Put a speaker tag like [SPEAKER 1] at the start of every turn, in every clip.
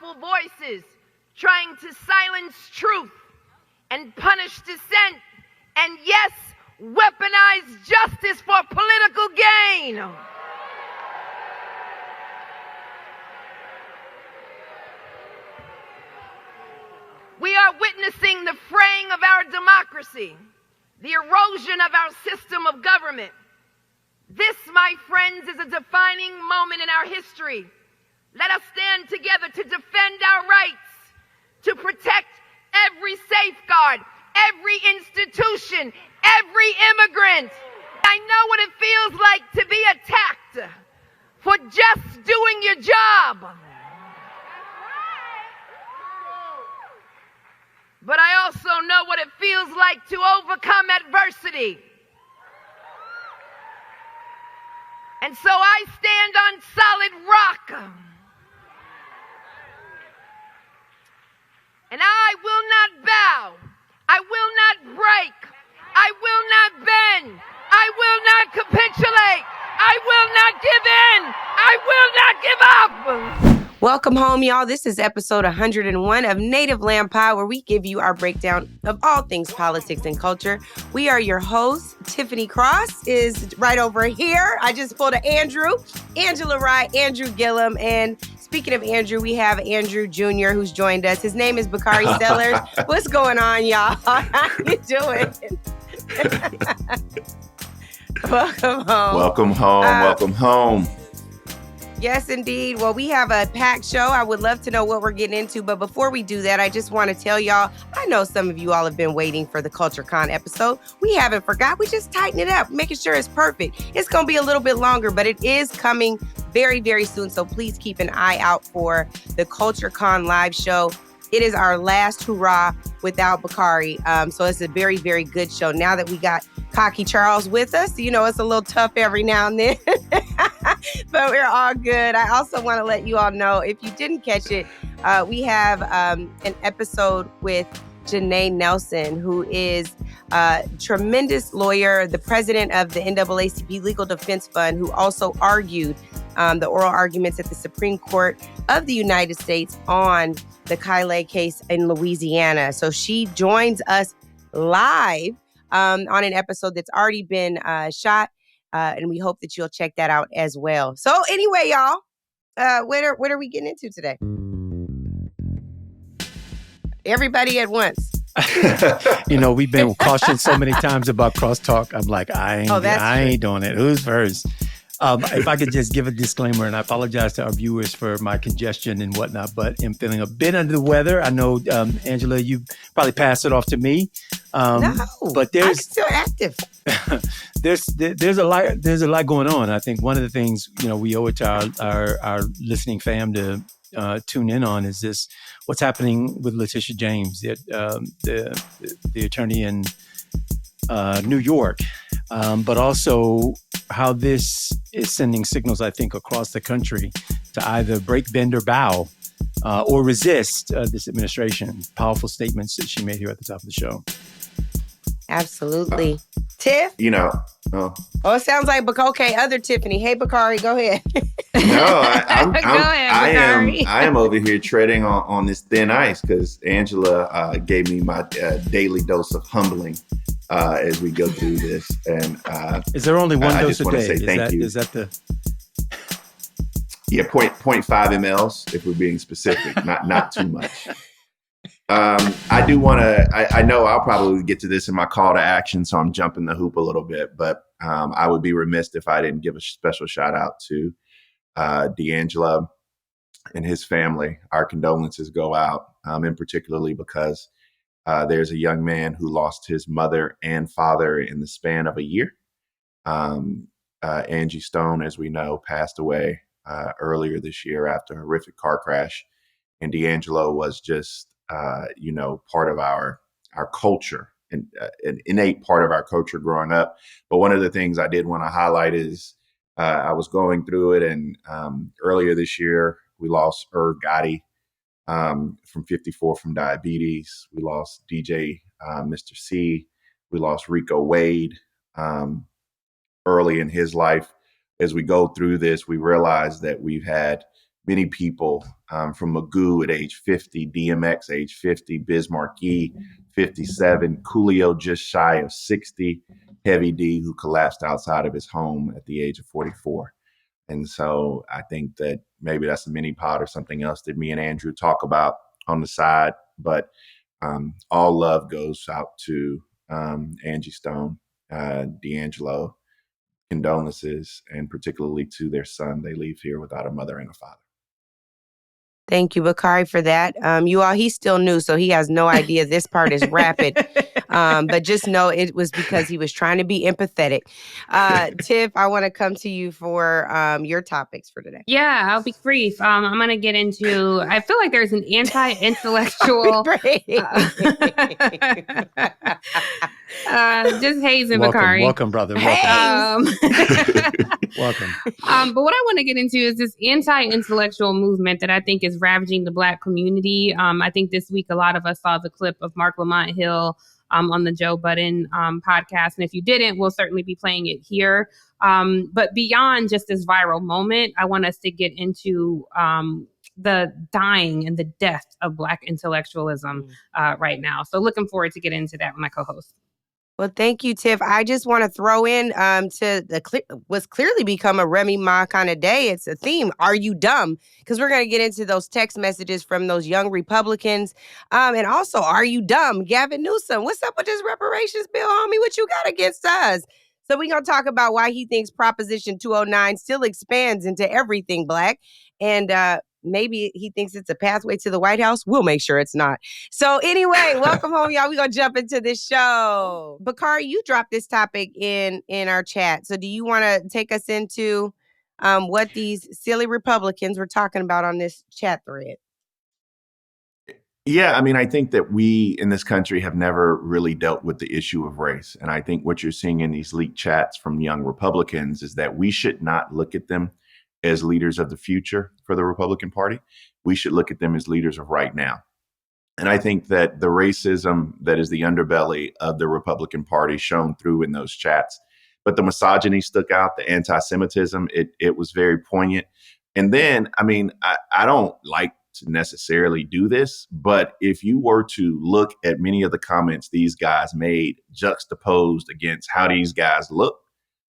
[SPEAKER 1] powerful voices trying to silence truth and punish dissent, and yes, weaponize justice for political gain. We are witnessing the fraying of our democracy, the erosion of our system of government. This, my friends, is a defining moment in our history. Let us stand together to defend our rights, to protect every safeguard, every institution, every immigrant. I know what it feels like to be attacked for just doing your job. But I also know what it feels like to overcome adversity. And so I stand on solid rock. And I will not bow. I will not break. I will not bend. I will not capitulate. I will not give in. I will not give up.
[SPEAKER 2] Welcome home, y'all. This is episode 101 of Native Land Pod, where we give you our breakdown of all things politics and culture. We are your hosts. Tiffany Cross is right over here. I just pulled an Andrew, Angela Wright, Andrew Gillum, and speaking of Andrew, we have Andrew Jr. who's joined us. His name is Bakari Sellers. What's going on, y'all? How you doing? Welcome home.
[SPEAKER 3] Welcome home. Welcome home.
[SPEAKER 2] Yes, indeed. Well, we have a packed show. I would love to know what we're getting into. But before we do that, I just want to tell y'all, I know some of you all have been waiting for the Culture Con episode. We haven't forgot. We just tighten it up, making sure it's perfect. It's going to be a little bit longer, but it is coming very, very soon. So please keep an eye out for the Culture Con live show. It is our last hurrah without Bakari. So it's a very, very good show. Now that we got Cocky Charles with us, you know, it's a little tough every now and then, but we're all good. I also want to let you all know, if you didn't catch it, we have an episode with Janae Nelson, who is a tremendous lawyer, the president of the NAACP Legal Defense Fund, who also argued the oral arguments at the Supreme Court of the United States on the Kylie case in Louisiana. So she joins us live on an episode that's already been shot, and we hope that you'll check that out as well. So anyway, y'all, what are we getting into today? Everybody at once.
[SPEAKER 4] You know, we've been cautioned so many times about crosstalk. I'm like, I ain't doing it. Who's first? If I could just give a disclaimer, and I apologize to our viewers for my congestion and whatnot, but I'm feeling a bit under the weather. I know, Angela, you probably passed it off to me.
[SPEAKER 2] No,
[SPEAKER 4] but
[SPEAKER 2] I'm still active.
[SPEAKER 4] there's a lot going on. I think one of the things, you know, we owe it to our listening fam to tune in on is this: what's happening with Letitia James, the attorney in New York, but also how this is sending signals, I think, across the country to either break, bend, or bow, or resist this administration. Powerful statements that she made here at the top of the show.
[SPEAKER 2] Absolutely. Tiff?
[SPEAKER 3] You know.
[SPEAKER 2] It sounds like, okay, other Tiffany. Hey, Bakari, go ahead.
[SPEAKER 3] No,
[SPEAKER 2] Bakari.
[SPEAKER 3] I am over here treading on this thin ice because Angela gave me my daily dose of humbling as we go through this. And
[SPEAKER 4] is there only one dose a day?
[SPEAKER 3] Say thank you.
[SPEAKER 4] Is that the...
[SPEAKER 3] Yeah, 0.5 mLs, if we're being specific, not too much. I do want to, I know I'll probably get to this in my call to action, so I'm jumping the hoop a little bit, but I would be remiss if I didn't give a special shout out to D'Angelo and his family. Our condolences go out, and particularly because there's a young man who lost his mother and father in the span of a year. Angie Stone, as we know, passed away earlier this year after a horrific car crash. And D'Angelo was just, part of our culture and an innate part of our culture growing up. But one of the things I did want to highlight is I was going through it, and earlier this year, we lost Irv Gotti from 54 from diabetes. We lost DJ Mr. C. We lost Rico Wade early in his life. As we go through this, we realize that we've had many people from Magoo at age 50, DMX age 50, Biz Markie 57, Coolio just shy of 60, Heavy D who collapsed outside of his home at the age of 44. And so I think that maybe that's a mini pod or something else that me and Andrew talk about on the side. But all love goes out to Angie Stone, D'Angelo, condolences, and particularly to their son. They leave here without a mother and a father.
[SPEAKER 2] Thank you, Bakari, for that. You all, he's still new, so he has no idea this part is rapid. But just know it was because he was trying to be empathetic. Tiff, I want to come to you for your topics for today.
[SPEAKER 5] Yeah, I'll be brief. I'm going to get into, I feel like there's an anti-intellectual. Just hazing Bakari.
[SPEAKER 4] Welcome, brother.
[SPEAKER 2] Welcome.
[SPEAKER 4] Welcome.
[SPEAKER 5] But what I want to get into is this anti-intellectual movement that I think is ravaging the Black community. I think this week a lot of us saw the clip of Marc Lamont Hill on the Joe Budden podcast. And if you didn't, we'll certainly be playing it here. But beyond just this viral moment, I want us to get into the dying and the death of Black intellectualism right now. So looking forward to get into that with my co-host.
[SPEAKER 2] Well, thank you, Tiff. I just want to throw in to what's clearly become a Remy Ma kind of day. It's a theme. Are you dumb? Because we're going to get into those text messages from those young Republicans. And also, are you dumb? Gavin Newsom, what's up with this reparations bill, homie? What you got against us? So we're going to talk about why he thinks Proposition 209 still expands into everything Black. And maybe he thinks it's a pathway to the White House. We'll make sure it's not. So anyway, welcome home, y'all. We're going to jump into this show. Bakari, you dropped this topic in our chat. So do you want to take us into what these silly Republicans were talking about on this chat thread?
[SPEAKER 3] Yeah, I mean, I think that we in this country have never really dealt with the issue of race. And I think what you're seeing in these leaked chats from young Republicans is that we should not look at them as leaders of the future for the Republican Party. We should look at them as leaders of right now. And I think that the racism that is the underbelly of the Republican Party shone through in those chats. But the misogyny stuck out, the anti-Semitism, it was very poignant. And then, I mean, I don't like to necessarily do this, but if you were to look at many of the comments these guys made juxtaposed against how these guys look,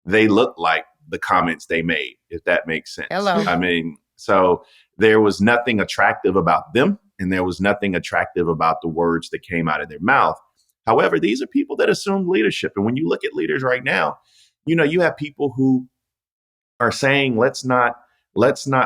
[SPEAKER 3] they look like the comments they made, if that makes sense.
[SPEAKER 2] Hello.
[SPEAKER 3] I mean, so there was nothing attractive about them, and there was nothing attractive about the words that came out of their mouth. However, these are people that assume leadership. And when you look at leaders right now, you know, you have people who are saying, let's not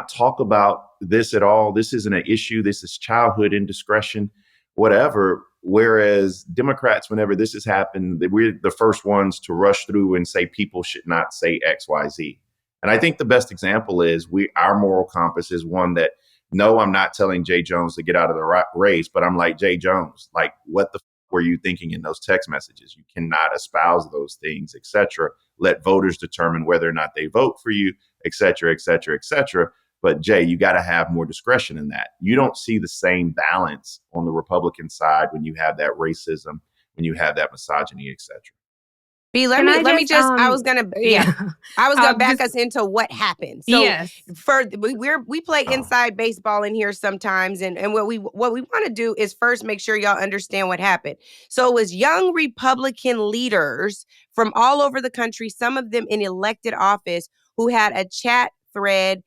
[SPEAKER 3] talk about this at all. This isn't an issue. This is childhood indiscretion, whatever. Whereas Democrats, whenever this has happened, we're the first ones to rush through and say people should not say X, Y, Z. And I think the best example is our moral compass is one that, no, I'm not telling Jay Jones to get out of the race, but I'm like, Jay Jones, like, what the f- were you thinking in those text messages? You cannot espouse those things, et cetera. Let voters determine whether or not they vote for you, et cetera, et cetera, et cetera. But Jay, you got to have more discretion in that. You don't see the same balance on the Republican side when you have that racism, when you have that misogyny, et cetera.
[SPEAKER 2] B, let me just I was gonna back us into what happened. So
[SPEAKER 5] yes.
[SPEAKER 2] We play inside baseball in here sometimes, and what we want to do is first make sure y'all understand what happened. So it was young Republican leaders from all over the country, some of them in elected office, who had a chat thread.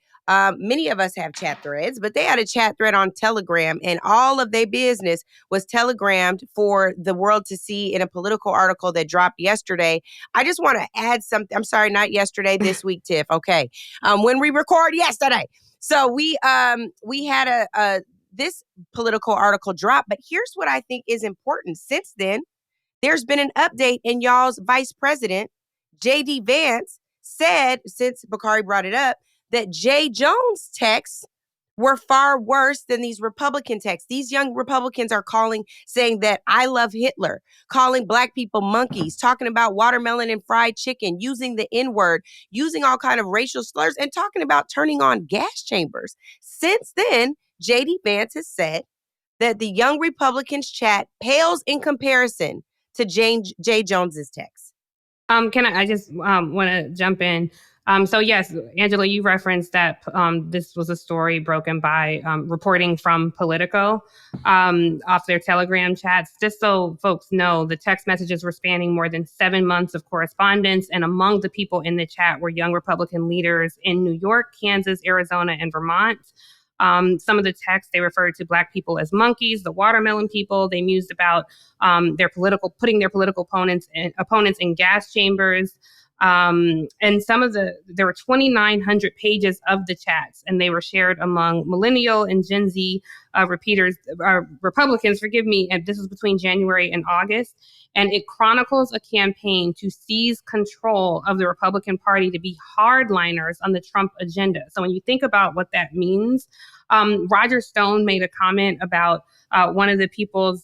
[SPEAKER 2] Many of us have chat threads, but they had a chat thread on Telegram, and all of their business was telegrammed for the world to see in a Politico article that dropped yesterday. I just want to add something. I'm sorry, not yesterday, this week, Tiff. Okay. When we record yesterday. So we had this Politico article drop, but here's what I think is important. Since then, there's been an update, and y'all's vice president, J.D. Vance, said, since Bakari brought it up, that Jay Jones' texts were far worse than these Republican texts. These young Republicans are saying that I love Hitler, calling Black people monkeys, talking about watermelon and fried chicken, using the N-word, using all kind of racial slurs, and talking about turning on gas chambers. Since then, J.D. Vance has said that the young Republicans' chat pales in comparison to Jay Jones's text.
[SPEAKER 5] I just want to jump in. So yes, Angela, you referenced that this was a story broken by reporting from Politico off their Telegram chats. Just so folks know, the text messages were spanning more than 7 months of correspondence, and among the people in the chat were young Republican leaders in New York, Kansas, Arizona, and Vermont. Some of the texts, they referred to Black people as monkeys, the watermelon people. They mused about putting their political opponents in gas chambers. And there were 2,900 pages of the chats, and they were shared among millennial and Gen Z Republicans, and this was between January and August. And it chronicles a campaign to seize control of the Republican Party to be hardliners on the Trump agenda. So when you think about what that means, Roger Stone made a comment about one of the people's,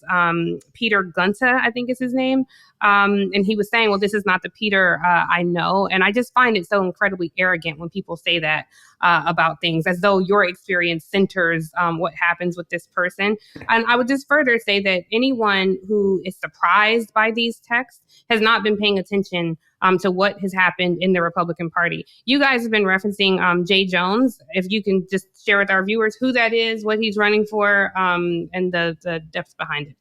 [SPEAKER 5] Peter Gunta, I think is his name. And he was saying, well, this is not the Peter I know. And I just find it so incredibly arrogant when people say that about things, as though your experience centers what happens with this person. And I would just further say that anyone who is surprised by these texts has not been paying attention to what has happened in the Republican Party. You guys have been referencing Jay Jones. If you can just share with our viewers who that is, what he's running for, and the depth behind it.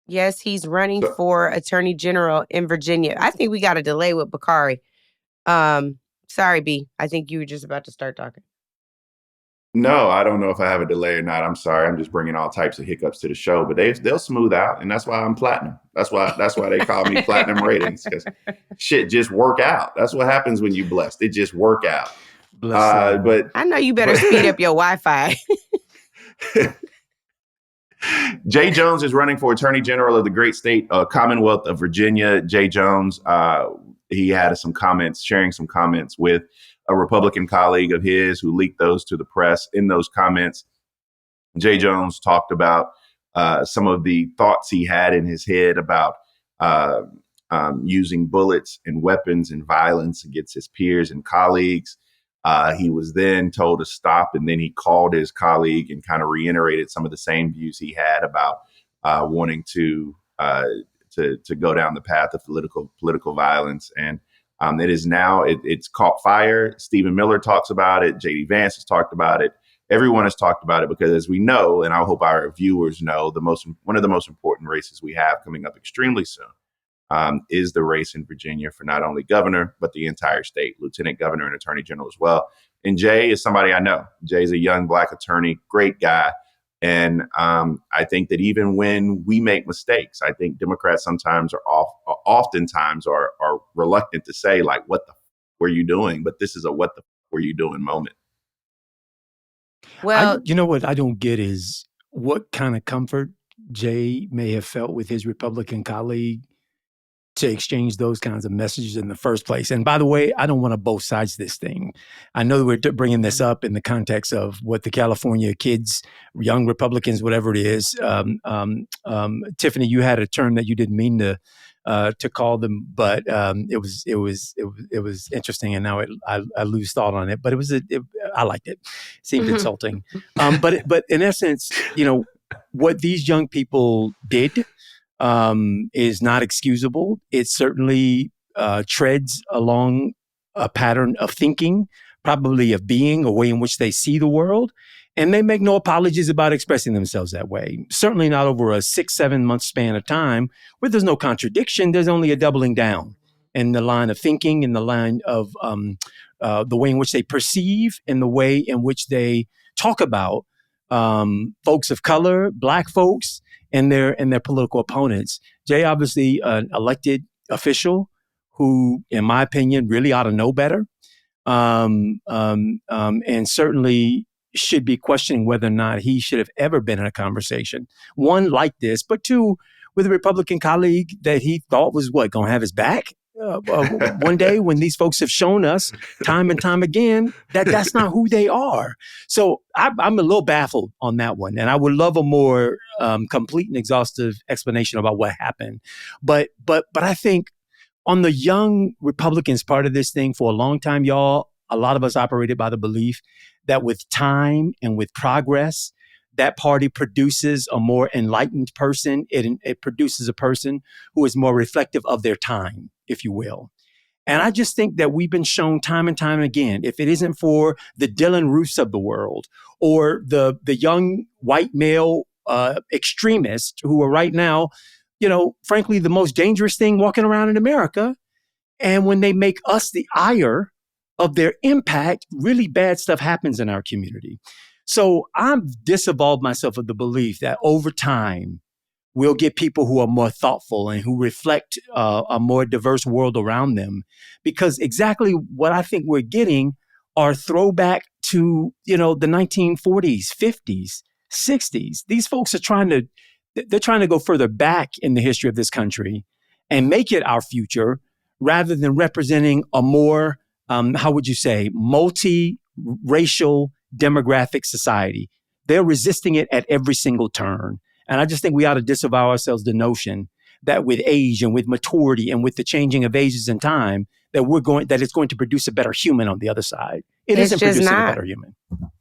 [SPEAKER 2] Yes, he's running for Attorney General in Virginia. I think we got a delay with Bakari. Sorry, B. I think you were just about to start talking.
[SPEAKER 3] No, I don't know if I have a delay or not. I'm sorry. I'm just bringing all types of hiccups to the show, but they'll smooth out, and that's why I'm platinum. That's why they call me platinum ratings, because shit just work out. That's what happens when you blessed. It just work out. But
[SPEAKER 2] I know you better speed up your Wi-Fi.
[SPEAKER 3] Jay Jones is running for Attorney General of the great state Commonwealth of Virginia. Jay Jones, he had sharing some comments with a Republican colleague of his who leaked those to the press. In those comments, Jay Jones talked about some of the thoughts he had in his head about using bullets and weapons and violence against his peers and colleagues. He was then told to stop, and then he called his colleague and kind of reiterated some of the same views he had about wanting to go down the path of political violence. And it is now, it's caught fire. Stephen Miller talks about it. J.D. Vance has talked about it. Everyone has talked about it because, as we know, and I hope our viewers know, one of the most important races we have coming up extremely soon is the race in Virginia for not only governor, but the entire state, lieutenant governor and attorney general as well. And Jay is somebody I know. Jay's a young Black attorney, great guy. And I think that even when we make mistakes, I think Democrats sometimes oftentimes are reluctant to say, like, what the were you doing? But this is a what the were you doing moment.
[SPEAKER 2] Well,
[SPEAKER 4] you know what I don't get is what kind of comfort Jay may have felt with his Republican colleague to exchange those kinds of messages in the first place. And by the way, I don't want to both sides this thing. I know that we're bringing this up in the context of what the California kids, young Republicans, whatever it is. Tiffany, you had a term that you didn't mean to call them, but it was interesting, and now I lose thought on it. But I liked it. It seemed insulting. But in essence, what these young people did is not excusable. It certainly treads along a pattern of thinking, probably of being, a way in which they see the world. And they make no apologies about expressing themselves that way. Certainly not over a 6-7 month span of time where there's no contradiction. There's only a doubling down in the line of thinking, in the line of the way in which they perceive, and the way in which they talk about folks of color, Black folks, and their political opponents. Jay, obviously an elected official who, in my opinion, really ought to know better, and certainly should be questioning whether or not he should have ever been in a conversation, one like this, but two, with a Republican colleague that he thought was going to have his back one day, when these folks have shown us time and time again that that's not who they are. So I'm a little baffled on that one, and I would love a more complete and exhaustive explanation about what happened. But I think on the young Republicans part of this thing, for a long time, y'all, a lot of us operated by the belief that with time and with progress, that party produces a more enlightened person. It produces a person who is more reflective of their time, if you will. And I just think that we've been shown time and time again, if it isn't for the Dylan Roofs of the world or the young white male extremists who are right now, frankly, the most dangerous thing walking around in America. And when they make us the ire of their impact, really bad stuff happens in our community. So I've disavowed myself of the belief that over time, we'll get people who are more thoughtful and who reflect a more diverse world around them. Because exactly what I think we're getting are throwback to, the 1940s, 50s, 60s. These folks are trying to go further back in the history of this country and make it our future rather than representing a more, multi-racial demographic society. They're resisting it at every single turn. And I just think we ought to disavow ourselves the notion that with age and with maturity and with the changing of ages and time, that it's going to produce a better human on the other side. It isn't producing a better human.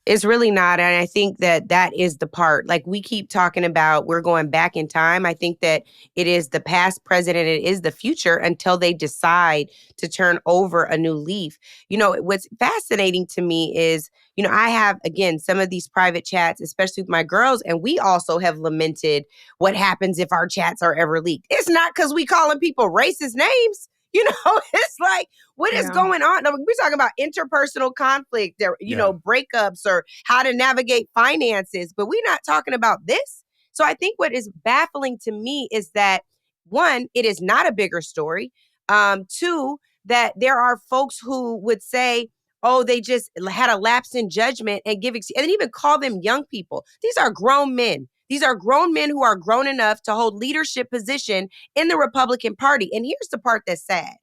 [SPEAKER 2] It's really not. And I think that is the part. Like we keep talking about, we're going back in time. I think that it is the past, present, and it is the future until they decide to turn over a new leaf. What's fascinating to me is, I have, again, some of these private chats, especially with my girls, and we also have lamented what happens if our chats are ever leaked. It's not because we calling people racist names. It's like, what is going on? We're talking about interpersonal conflict, breakups or how to navigate finances, but we're not talking about this. So I think what is baffling to me is that, one, it is not a bigger story. Two, that there are folks who would say, oh, they just had a lapse in judgment and and even call them young people. These are grown men. These are grown men who are grown enough to hold leadership position in the Republican Party. And here's the part that's sad.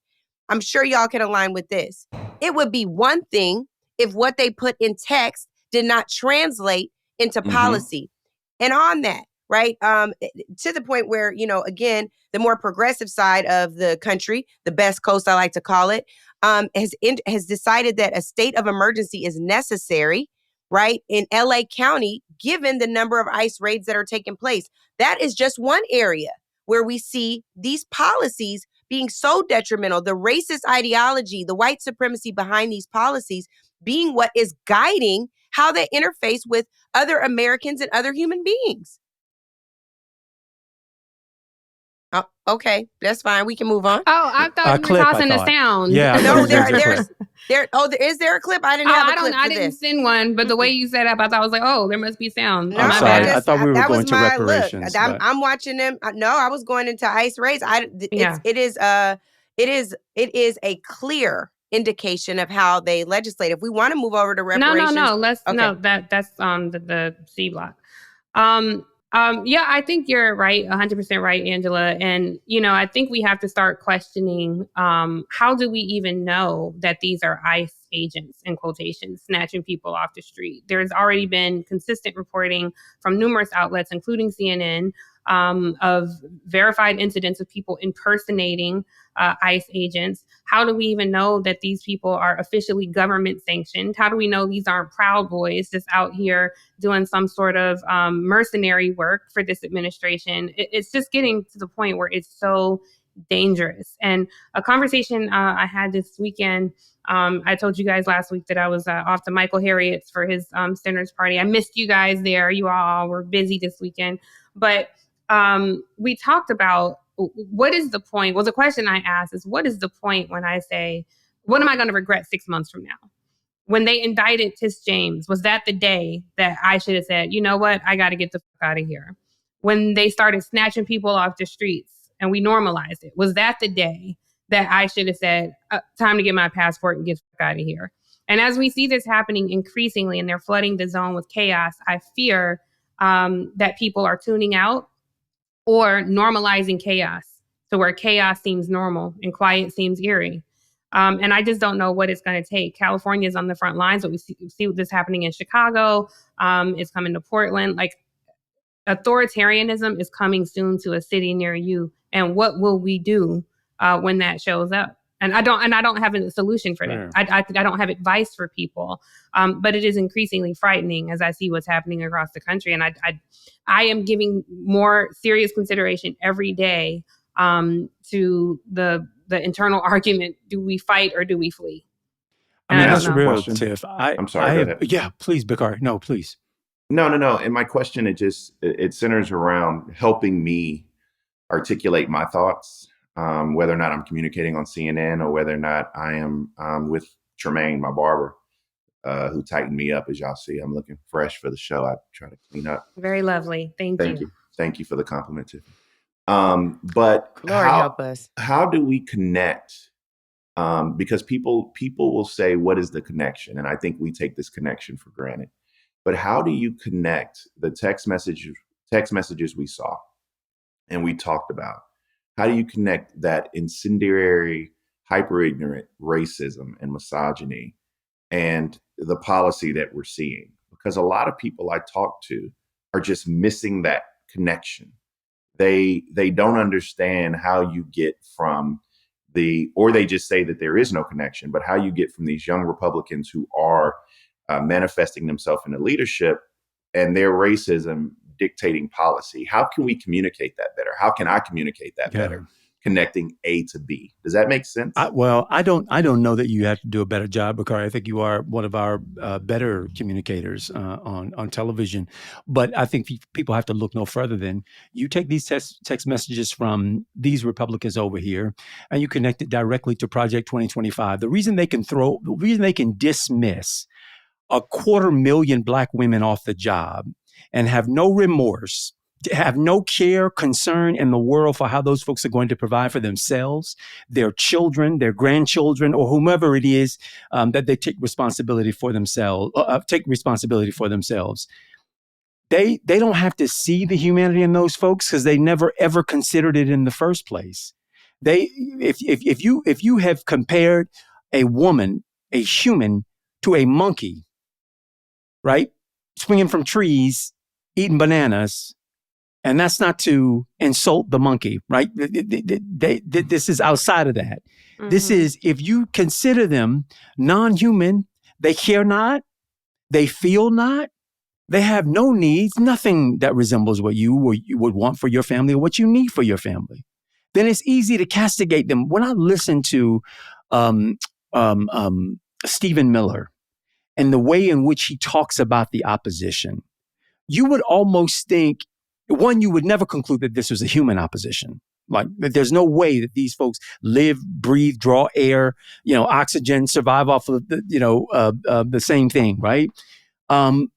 [SPEAKER 2] I'm sure y'all can align with this. It would be one thing if what they put in text did not translate into policy. And on that, right, to the point where, again, the more progressive side of the country, the best coast I like to call it, has decided that a state of emergency is necessary, right, in LA County, given the number of ICE raids that are taking place. That is just one area where we see these policies being so detrimental, the racist ideology, the white supremacy behind these policies being what is guiding how they interface with other Americans and other human beings. Oh, okay, that's fine. We can move on.
[SPEAKER 5] Oh, I thought you were tossing the sound.
[SPEAKER 4] Yeah.
[SPEAKER 2] No, is there a clip? I didn't have a clip
[SPEAKER 5] I didn't send one, but the way you set up, I thought I was like, oh, there must be sound.
[SPEAKER 4] No, I'm sorry. I thought we were going to reparations.
[SPEAKER 2] I'm watching them. No, I was going into ICE raids. It is a clear indication of how they legislate. If we want to move over to reparations.
[SPEAKER 5] No. That's the C block. I think you're right, 100% right, Angela. And, I think we have to start questioning how do we even know that these are ICE agents, in quotations, snatching people off the street? There's already been consistent reporting from numerous outlets, including CNN, of verified incidents of people impersonating ICE agents. How do we even know that these people are officially government sanctioned? How do we know these aren't Proud Boys just out here doing some sort of mercenary work for this administration? It's just getting to the point where it's so dangerous. And a conversation I had this weekend, I told you guys last week that I was off to Michael Harriot's for his Sinners Party. I missed you guys there. You all were busy this weekend. But we talked about what is the point? Well, the question I asked is, what is the point when I say, what am I going to regret 6 months from now? When they indicted Tish James, was that the day that I should have said, you know what, I got to get the fuck out of here? When they started snatching people off the streets and we normalized it, was that the day that I should have said, time to get my passport and get the fuck out of here? And as we see this happening increasingly and they're flooding the zone with chaos, I fear that people are tuning out or normalizing chaos to where chaos seems normal and quiet seems eerie. And I just don't know what it's going to take. California is on the front lines, but we see this happening in Chicago. It's coming to Portland. Like, authoritarianism is coming soon to a city near you. And what will we do when that shows up? And I don't have a solution for that. I don't have advice for people. But it is increasingly frightening as I see what's happening across the country. And I am giving more serious consideration every day to the the internal argument: do we fight or do we flee?
[SPEAKER 4] I mean,
[SPEAKER 5] And I
[SPEAKER 4] that's
[SPEAKER 5] don't
[SPEAKER 3] a
[SPEAKER 5] know.
[SPEAKER 4] real,
[SPEAKER 3] question?
[SPEAKER 4] Tiff.
[SPEAKER 3] I'm sorry, go ahead.
[SPEAKER 4] Yeah, please, Bakari. No, please.
[SPEAKER 3] No. And my question, it centers around helping me articulate my thoughts, whether or not I'm communicating on CNN or whether or not I am with Tremaine, my barber, who tightened me up. As y'all see, I'm looking fresh for the show. I try to clean up.
[SPEAKER 5] Very lovely. Thank you.
[SPEAKER 3] Thank you for the compliment, Tiffany. But
[SPEAKER 2] Lord help us.
[SPEAKER 3] How do we connect? Because people will say, what is the connection? And I think we take this connection for granted. But how do you connect the text messages we saw and we talked about? How do you connect that incendiary, hyper-ignorant racism and misogyny and the policy that we're seeing? Because a lot of people I talk to are just missing that connection. They don't understand how you get from or they just say that there is no connection, but how you get from these young Republicans who are manifesting themselves into leadership and their racism dictating policy. How can we communicate that better? How can I communicate that better? Connecting A to B. Does that make sense?
[SPEAKER 4] I don't know that you have to do a better job, Bakari. I think you are one of our better communicators on television. But I think people have to look no further than you take these text messages from these Republicans over here and you connect it directly to Project 2025. The reason they can dismiss 250,000 Black women off the job and have no remorse, have no care, concern in the world for how those folks are going to provide for themselves, their children, their grandchildren, or whomever it is that they take responsibility for themselves. They don't have to see the humanity in those folks because they never ever considered it in the first place. If you have compared a woman, a human, to a monkey, right, swinging from trees, eating bananas. And that's not to insult the monkey, right? This is outside of that. Mm-hmm. This is, if you consider them non-human, they care not, they feel not, they have no needs, nothing that resembles what you would want for your family or what you need for your family, then it's easy to castigate them. When I listen to Stephen Miller and the way in which he talks about the opposition, you would almost think, one, you would never conclude that this was a human opposition. Like, there's no way that these folks live, breathe, draw air, oxygen, survive off of the same thing, right? And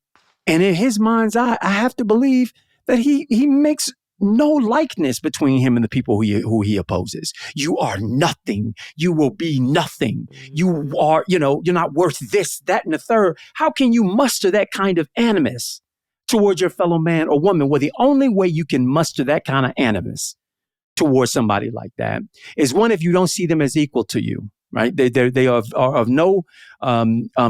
[SPEAKER 4] in his mind's eye, I have to believe that he makes no likeness between him and the people who he opposes. You are nothing. You will be nothing. You are, you're not worth this, that, and the third. How can you muster that kind of animus towards your fellow man or woman? Well, the only way you can muster that kind of animus towards somebody like that is, one, if you don't see them as equal to you, right? They are of no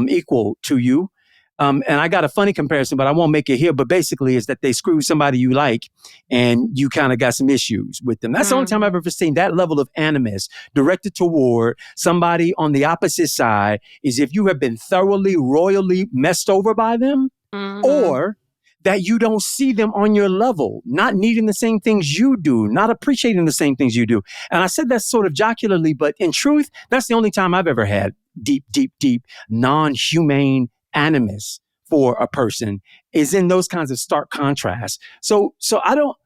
[SPEAKER 4] equal to you. And I got a funny comparison, but I won't make it here. But basically, is that they screw somebody you like, and you kind of got some issues with them. That's the only time I've ever seen that level of animus directed toward somebody on the opposite side. Is if you have been thoroughly, royally messed over by them, or that you don't see them on your level, not needing the same things you do, not appreciating the same things you do. And I said that sort of jocularly, but in truth, that's the only time I've ever had deep, non-humane animus for a person, is in those kinds of stark contrasts. So I don't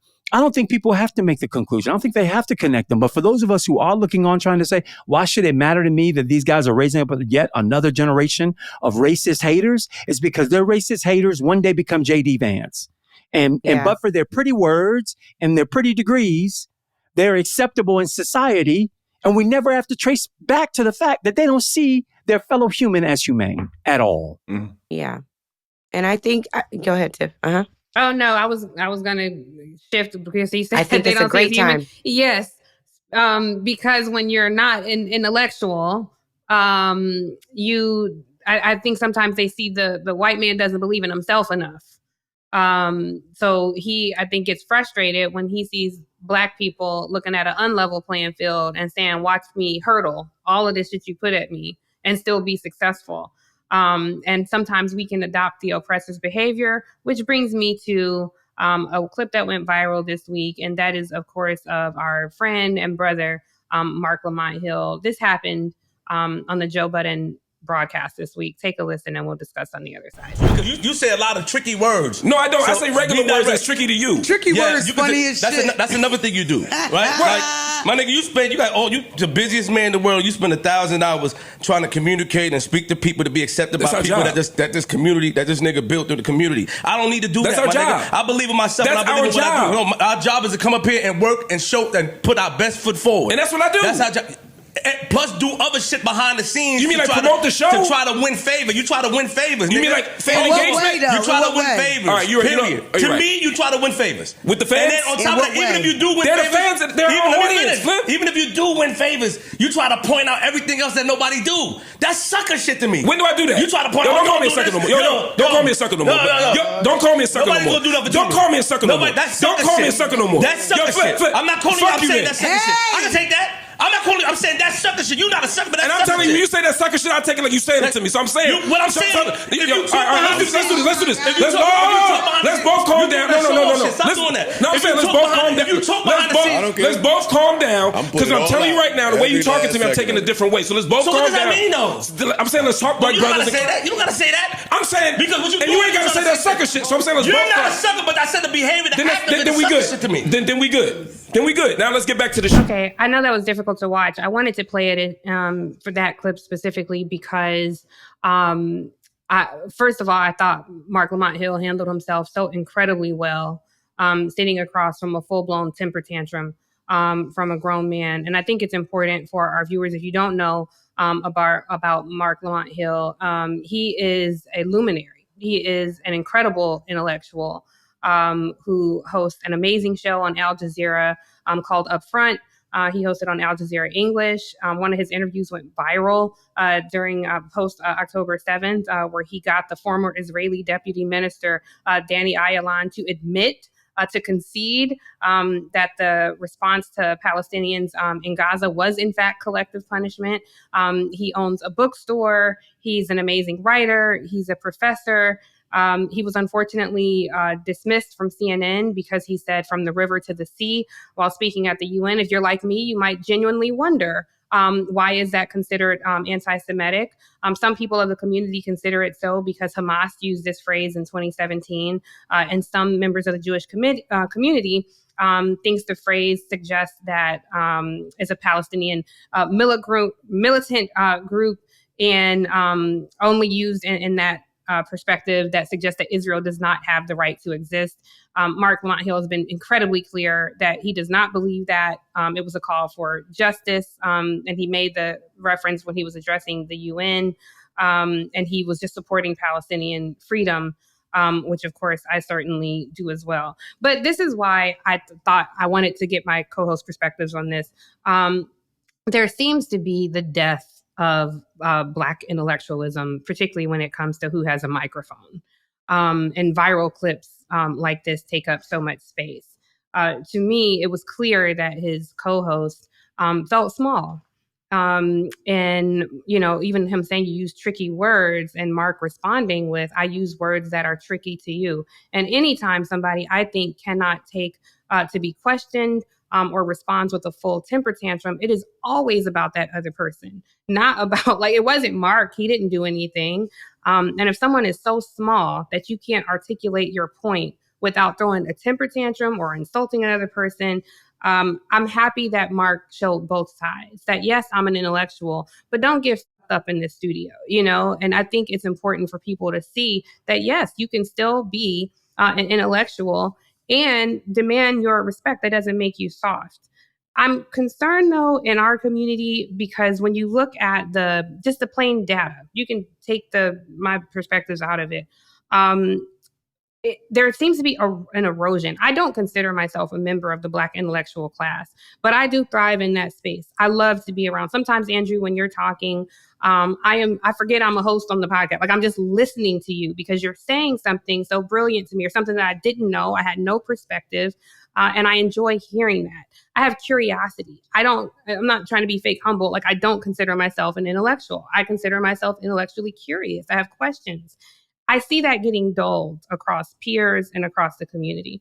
[SPEAKER 4] think people have to make the conclusion. I don't think they have to connect them. But for those of us who are looking on trying to say, why should it matter to me that these guys are raising up yet another generation of racist haters? It's because their racist haters one day become J.D. Vance. And but for their pretty words and their pretty degrees, they're acceptable in society. And we never have to trace back to the fact that they don't see their fellow human as humane at all.
[SPEAKER 3] Mm-hmm.
[SPEAKER 2] Yeah. And I think, go ahead, Tiff. Uh-huh.
[SPEAKER 5] Oh, no, I was going to shift because he said
[SPEAKER 2] I think
[SPEAKER 5] they
[SPEAKER 2] it's
[SPEAKER 5] don't
[SPEAKER 2] a great
[SPEAKER 5] see human.
[SPEAKER 2] time.
[SPEAKER 5] Yes. Because when you're not an intellectual, I think sometimes they see the white man doesn't believe in himself enough. So I think gets frustrated when he sees Black people looking at an unlevel playing field and saying, watch me hurdle all of this shit you put at me and still be successful. And sometimes we can adopt the oppressor's behavior, which brings me to a clip that went viral this week. And that is, of course, of our friend and brother, Marc Lamont Hill. This happened on the Joe Budden broadcast this week. Take a listen and we'll discuss on the other side.
[SPEAKER 6] Because you say a lot of tricky words.
[SPEAKER 7] No, I don't. So I say regular words that's tricky to you.
[SPEAKER 8] Tricky words, funny as shit.
[SPEAKER 6] That's another thing you do, right? Like, my nigga, you the busiest man in the world. You spend 1,000 hours trying to communicate and speak to people to be accepted by people that this community, that this nigga built through the community. I don't need to do that.
[SPEAKER 7] That's our job.
[SPEAKER 6] Nigga. I believe in myself.
[SPEAKER 7] That's
[SPEAKER 6] and I believe
[SPEAKER 7] our job.
[SPEAKER 6] in what I do. No, our job is to come up here and work and show and put our best foot forward.
[SPEAKER 7] And that's what I do.
[SPEAKER 6] That's our job. Plus, do other shit behind the scenes.
[SPEAKER 7] You mean like promote the show?
[SPEAKER 6] To try to win favor. You try to win favors.
[SPEAKER 7] You mean like fan engagement?
[SPEAKER 6] You try to win favors.
[SPEAKER 7] All right, you're
[SPEAKER 6] period. To me, you try to win favors.
[SPEAKER 7] With the fans?
[SPEAKER 6] And then on top of that, even if you do win favors,
[SPEAKER 7] they're our audience, Flip.
[SPEAKER 6] Even if you do win favors, you try to point out everything else that nobody do. That's sucker shit to me.
[SPEAKER 7] When do I do that?
[SPEAKER 6] You try to point out.
[SPEAKER 7] Don't call me a sucker no more. Don't call me a sucker no more. Don't call me a sucker no more. Don't call me a sucker no more. Don't call me a sucker no more.
[SPEAKER 6] That's sucker shit. I'm not calling you. I'm saying that's sucker shit. I can take that. I'm not calling you. I'm saying that's sucker shit. You're not a sucker, but that's sucker shit.
[SPEAKER 7] And I'm telling you, you say that sucker shit, I take it like you saying it to me. So I'm saying.
[SPEAKER 6] What I'm saying.
[SPEAKER 7] All right, let's do this. Let's both calm down. No.
[SPEAKER 6] Stop doing that.
[SPEAKER 7] No, I'm saying let's both calm down. Let's both calm down. Because I'm telling you right now, the way you're talking to me, I'm taking a different way. So let's both calm down.
[SPEAKER 6] So what does that mean, though?
[SPEAKER 7] I'm saying let's talk like brothers.
[SPEAKER 6] You don't gotta say that.
[SPEAKER 7] I'm saying.
[SPEAKER 6] Because what you
[SPEAKER 7] and you ain't gotta say that sucker shit. So I'm saying let's both.
[SPEAKER 6] You're not a sucker, but I said the behavior, the act of it is sucker shit to me.
[SPEAKER 7] Then we good. Now let's get back to the show.
[SPEAKER 5] Okay, I know that was difficult to watch. I wanted to play it for that clip specifically because, first of all, I thought Marc Lamont Hill handled himself so incredibly well, sitting across from a full-blown temper tantrum from a grown man. And I think it's important for our viewers, if you don't know about Marc Lamont Hill, he is a luminary. He is an incredible intellectual who hosts an amazing show on Al Jazeera called Upfront. He hosted on Al Jazeera English. One of his interviews went viral during post-October 7th, where he got the former Israeli deputy minister, Danny Ayalon, to admit, to concede that the response to Palestinians in Gaza was, in fact, collective punishment. He owns a bookstore. He's an amazing writer. He's a professor. He was unfortunately dismissed from CNN because he said from the river to the sea while speaking at the UN. If you're like me, you might genuinely wonder, why is that considered anti-Semitic? Some people of the community consider it so because Hamas used this phrase in 2017, and some members of the Jewish community thinks the phrase suggests that it's a Palestinian militant group and only used in that perspective that suggests that Israel does not have the right to exist. Marc Lamont Hill has been incredibly clear that he does not believe that. It was a call for justice, and he made the reference when he was addressing the UN, and he was just supporting Palestinian freedom, which of course I certainly do as well. But this is why I thought I wanted to get my co-host perspectives on this. There seems to be the death of Black intellectualism, particularly when it comes to who has a microphone. And viral clips like this take up so much space. To me, it was clear that his co-host felt small. And, even him saying you use tricky words and Marc responding with, I use words that are tricky to you. And anytime somebody, I think, cannot take to be questioned or responds with a full temper tantrum, it is always about that other person, not about, it wasn't Marc. He didn't do anything. And if someone is so small that you can't articulate your point without throwing a temper tantrum or insulting another person, I'm happy that Marc showed both sides, that yes, I'm an intellectual, but don't get up in the studio, and I think it's important for people to see that, yes, you can still be an intellectual and demand your respect. That doesn't make you soft. I'm concerned, though, in our community, because when you look at just the plain data, you can take my perspectives out of it. There seems to be an erosion. I don't consider myself a member of the Black intellectual class, but I do thrive in that space. I love to be around. Sometimes, Andrew, when you're talking, I forget I'm a host on the podcast. I'm just listening to you because you're saying something so brilliant to me or something that I didn't know. I had no perspective. And I enjoy hearing that. I have curiosity. I'm not trying to be fake humble. I don't consider myself an intellectual. I consider myself intellectually curious. I have questions. I see that getting dulled across peers and across the community.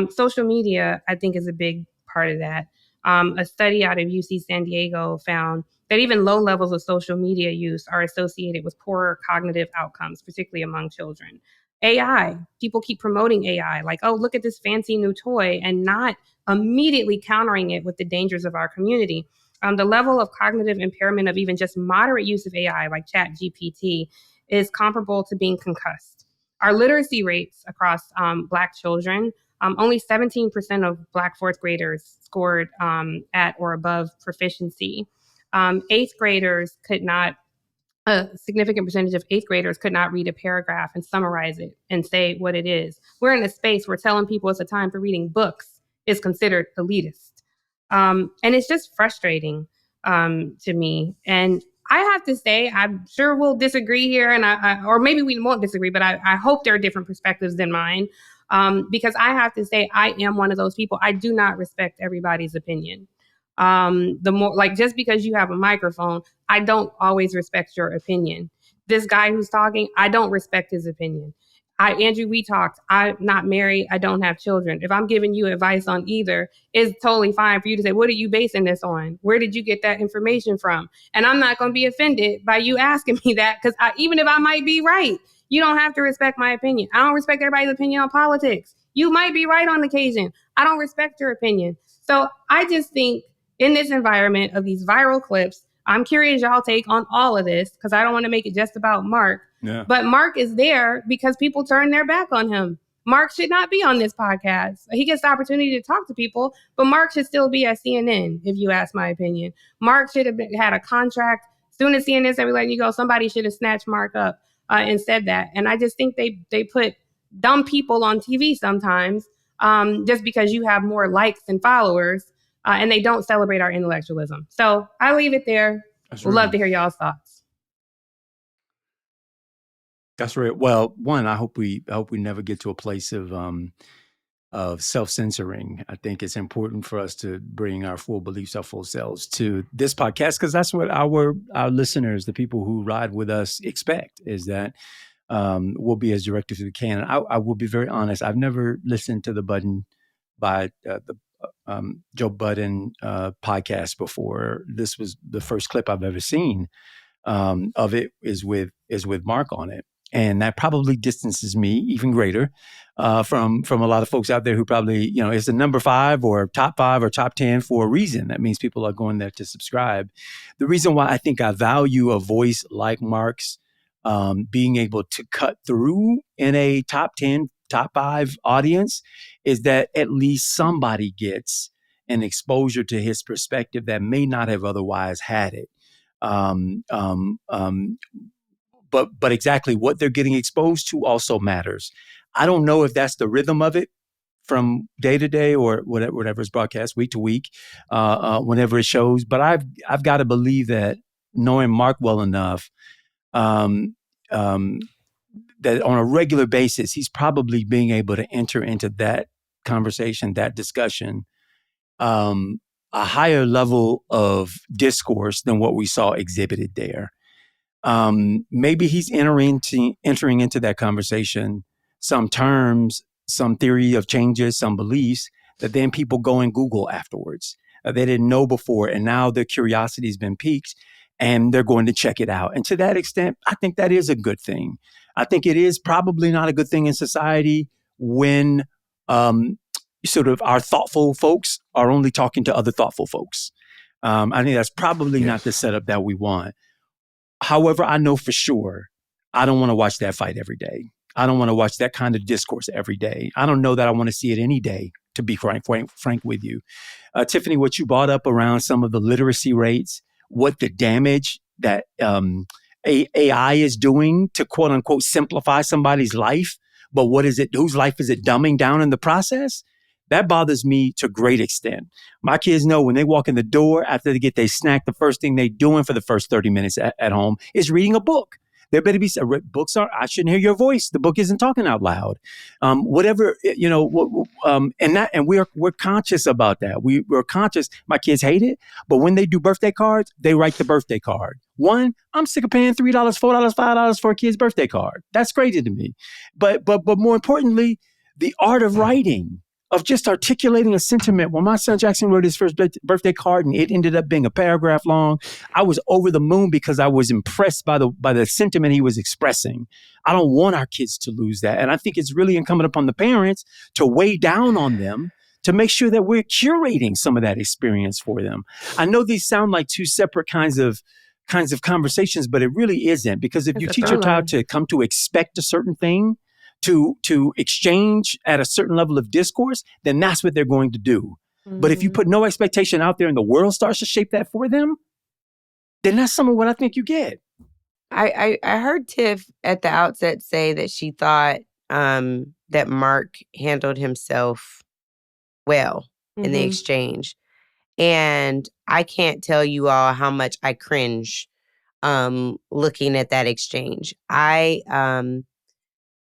[SPEAKER 5] Social media, I think, is a big part of that. A study out of UC San Diego found that even low levels of social media use are associated with poorer cognitive outcomes, particularly among children. AI, people keep promoting AI, like, oh, look at this fancy new toy, and not immediately countering it with the dangers of our community. The level of cognitive impairment of even just moderate use of AI, like ChatGPT, is comparable to being concussed. Our literacy rates across Black children, only 17% of Black fourth graders scored at or above proficiency. Eighth graders could not, a significant percentage of eighth graders could not read a paragraph and summarize it and say what it is. We're in a space where telling people it's a time for reading books is considered elitist. And it's just frustrating to me. And I have to say, I'm sure we'll disagree here, and or maybe we won't disagree, but I hope there are different perspectives than mine. Because I have to say, I am one of those people. I do not respect everybody's opinion. The more, like, just because you have a microphone, I don't always respect your opinion. This guy who's talking, I don't respect his opinion. Andrew, we talked. I'm not married. I don't have children. If I'm giving you advice on either, it's totally fine for you to say, what are you basing this on? Where did you get that information from? And I'm not going to be offended by you asking me that, because even if I might be right, you don't have to respect my opinion. I don't respect everybody's opinion on politics. You might be right on occasion. I don't respect your opinion. So I just think in this environment of these viral clips, I'm curious y'all take on all of this, because I don't want to make it just about Marc. Yeah. But Marc is there because people turn their back on him. Marc should not be on this podcast. He gets the opportunity to talk to people, but Marc should still be at CNN, if you ask my opinion. Marc should have had a contract. As soon as CNN said, we're letting you go, somebody should have snatched Marc up and said that. And I just think they put dumb people on TV sometimes just because you have more likes and followers, and they don't celebrate our intellectualism. So I leave it there. We'd love to hear y'all's thoughts.
[SPEAKER 4] That's right. Well, one, I hope we never get to a place of self-censoring. I think it's important for us to bring our full beliefs, our full selves to this podcast, because that's what our listeners, the people who ride with us, expect, is that we'll be as direct as we can. And I will be very honest. I've never listened to the Budden by the Joe Budden podcast before. This was the first clip I've ever seen of it is with Marc on it. And that probably distances me even greater from a lot of folks out there who probably, it's the number 5 or top 5 or top 10 for a reason. That means people are going there to subscribe. The reason why I think I value a voice like Marc's being able to cut through in a top 10, top 5 audience is that at least somebody gets an exposure to his perspective that may not have otherwise had it. But exactly what they're getting exposed to also matters. I don't know if that's the rhythm of it from day to day or whatever is broadcast week to week, whenever it shows. But I've got to believe that, knowing Marc well enough, that on a regular basis, he's probably being able to enter into that conversation, that discussion, a higher level of discourse than what we saw exhibited there. Maybe he's entering into that conversation some terms, some theory of changes, some beliefs that then people go and Google afterwards. They didn't know before, and now their curiosity has been piqued, and they're going to check it out. And to that extent, I think that is a good thing. I think it is probably not a good thing in society when sort of our thoughtful folks are only talking to other thoughtful folks. I think that's probably not the setup that we want. However, I know for sure I don't want to watch that fight every day. I don't want to watch that kind of discourse every day. I don't know that I want to see it any day, to be frank with you. Tiffany, what you brought up around some of the literacy rates, what the damage that AI is doing to quote unquote simplify somebody's life, but what is it? Whose life is it dumbing down in the process? That bothers me to a great extent. My kids know when they walk in the door after they get their snack, the first thing they're doing for the first 30 minutes at home is reading a book. There better be books are. I shouldn't hear your voice. The book isn't talking out loud. Whatever and we're conscious about that. We're conscious. My kids hate it, but when they do birthday cards, they write the birthday card. One, I'm sick of paying $3, $4, $5 for a kid's birthday card. That's crazy to me. But more importantly, the art of writing. of just articulating a sentiment. When my son Jackson wrote his first birthday card and it ended up being a paragraph long, I was over the moon because I was impressed by the sentiment he was expressing. I don't want our kids to lose that. And I think it's really incumbent upon the parents to weigh down on them to make sure that we're curating some of that experience for them. I know these sound like two separate kinds of conversations, but it really isn't, because if you teach your child to come to expect a certain thing, to exchange at a certain level of discourse, then that's what they're going to do. Mm-hmm. But if you put no expectation out there and the world starts to shape that for them, then that's some of what I think you get.
[SPEAKER 2] I heard Tiff at the outset say that she thought that Marc handled himself well in the exchange. And I can't tell you all how much I cringe looking at that exchange. I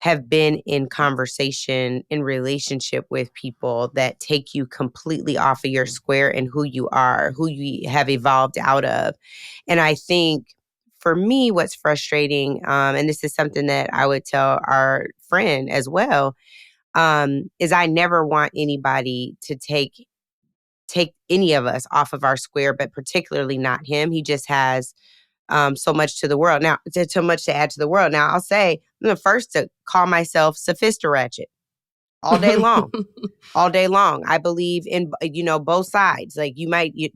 [SPEAKER 2] have been in conversation, in relationship with people that take you completely off of your square and who you are, who you have evolved out of. And I think for me, what's frustrating, and this is something that I would tell our friend as well, is I never want anybody to take any of us off of our square, but particularly not him. He just has so much to the world. Now, so much to add to the world. Now, I'll say I'm the first to call myself sophistiratchet all day long. All day long. I believe in, both sides. Like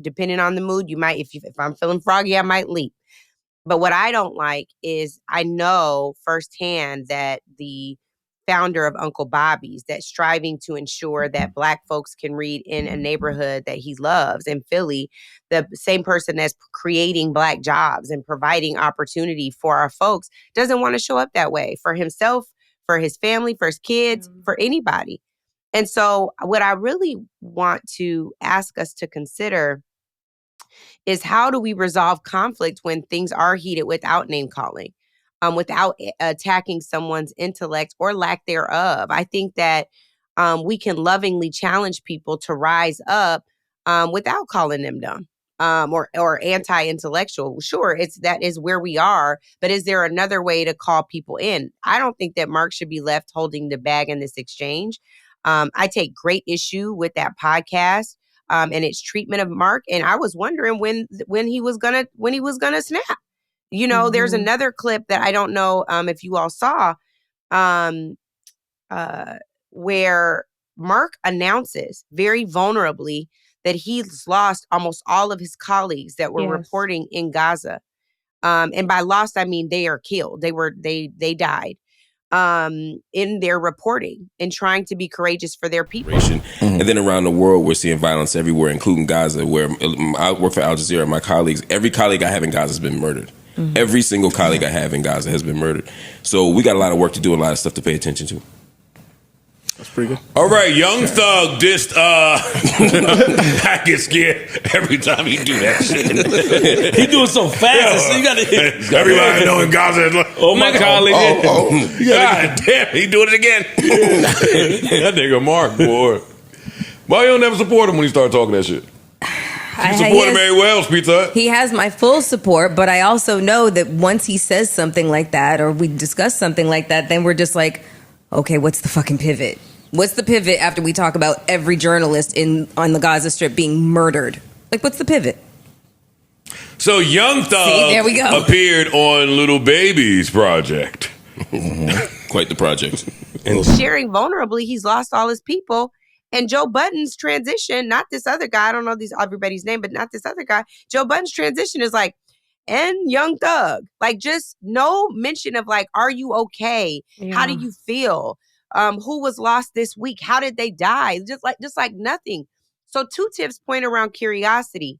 [SPEAKER 2] depending on the mood, you might, if I'm feeling froggy, I might leap. But what I don't like is I know firsthand that the founder of Uncle Bobby's, that's striving to ensure that Black folks can read in a neighborhood that he loves in Philly, the same person that's creating Black jobs and providing opportunity for our folks, doesn't want to show up that way for himself, for his family, for his kids, for anybody. And so what I really want to ask us to consider is, how do we resolve conflict when things are heated without name calling? Without attacking someone's intellect or lack thereof. I think that we can lovingly challenge people to rise up without calling them dumb or anti-intellectual. Sure, that is where we are, but is there another way to call people in? I don't think that Marc should be left holding the bag in this exchange. I take great issue with that podcast and its treatment of Marc, and I was wondering when he was gonna snap. There's another clip that I don't know if you all saw where Marc announces very vulnerably that he's lost almost all of his colleagues that were reporting in Gaza. And by lost, I mean they are killed. They died in their reporting and trying to be courageous for their people.
[SPEAKER 6] And then around the world, we're seeing violence everywhere, including Gaza, where I work for Al Jazeera. My colleagues, every colleague I have in Gaza has been murdered. Every single colleague I have in Gaza has been murdered. So we got a lot of work to do, a lot of stuff to pay attention to.
[SPEAKER 9] That's pretty good.
[SPEAKER 10] All right, Young Thug dissed, I get scared every time he do that shit.
[SPEAKER 6] He do it so fast. So you gotta,
[SPEAKER 10] everybody know in Gaza is like,
[SPEAKER 6] oh my colleague.
[SPEAKER 10] God damn, he doing it again.
[SPEAKER 9] That nigga Marc, boy. Why you don't never support him when he start talking that shit? You support him very well, Pizza Hut.
[SPEAKER 11] He has my full support, but I also know that once he says something like that, or we discuss something like that, then we're just like, okay, what's the fucking pivot? What's the pivot after we talk about every journalist on the Gaza Strip being murdered? Like, what's the pivot?
[SPEAKER 10] So Young Thug
[SPEAKER 11] there we go.
[SPEAKER 10] appeared on Little Baby's project.
[SPEAKER 6] Quite the project.
[SPEAKER 2] And sharing vulnerably, he's lost all his people. And Joe Budden's transition, not this other guy, I don't know everybody's name, but not this other guy. Joe Budden's transition is like, and Young Thug. Like, just no mention of like, are you okay? Yeah. How do you feel? Who was lost this week? How did they die? Just like nothing. So to Tiff's point around curiosity,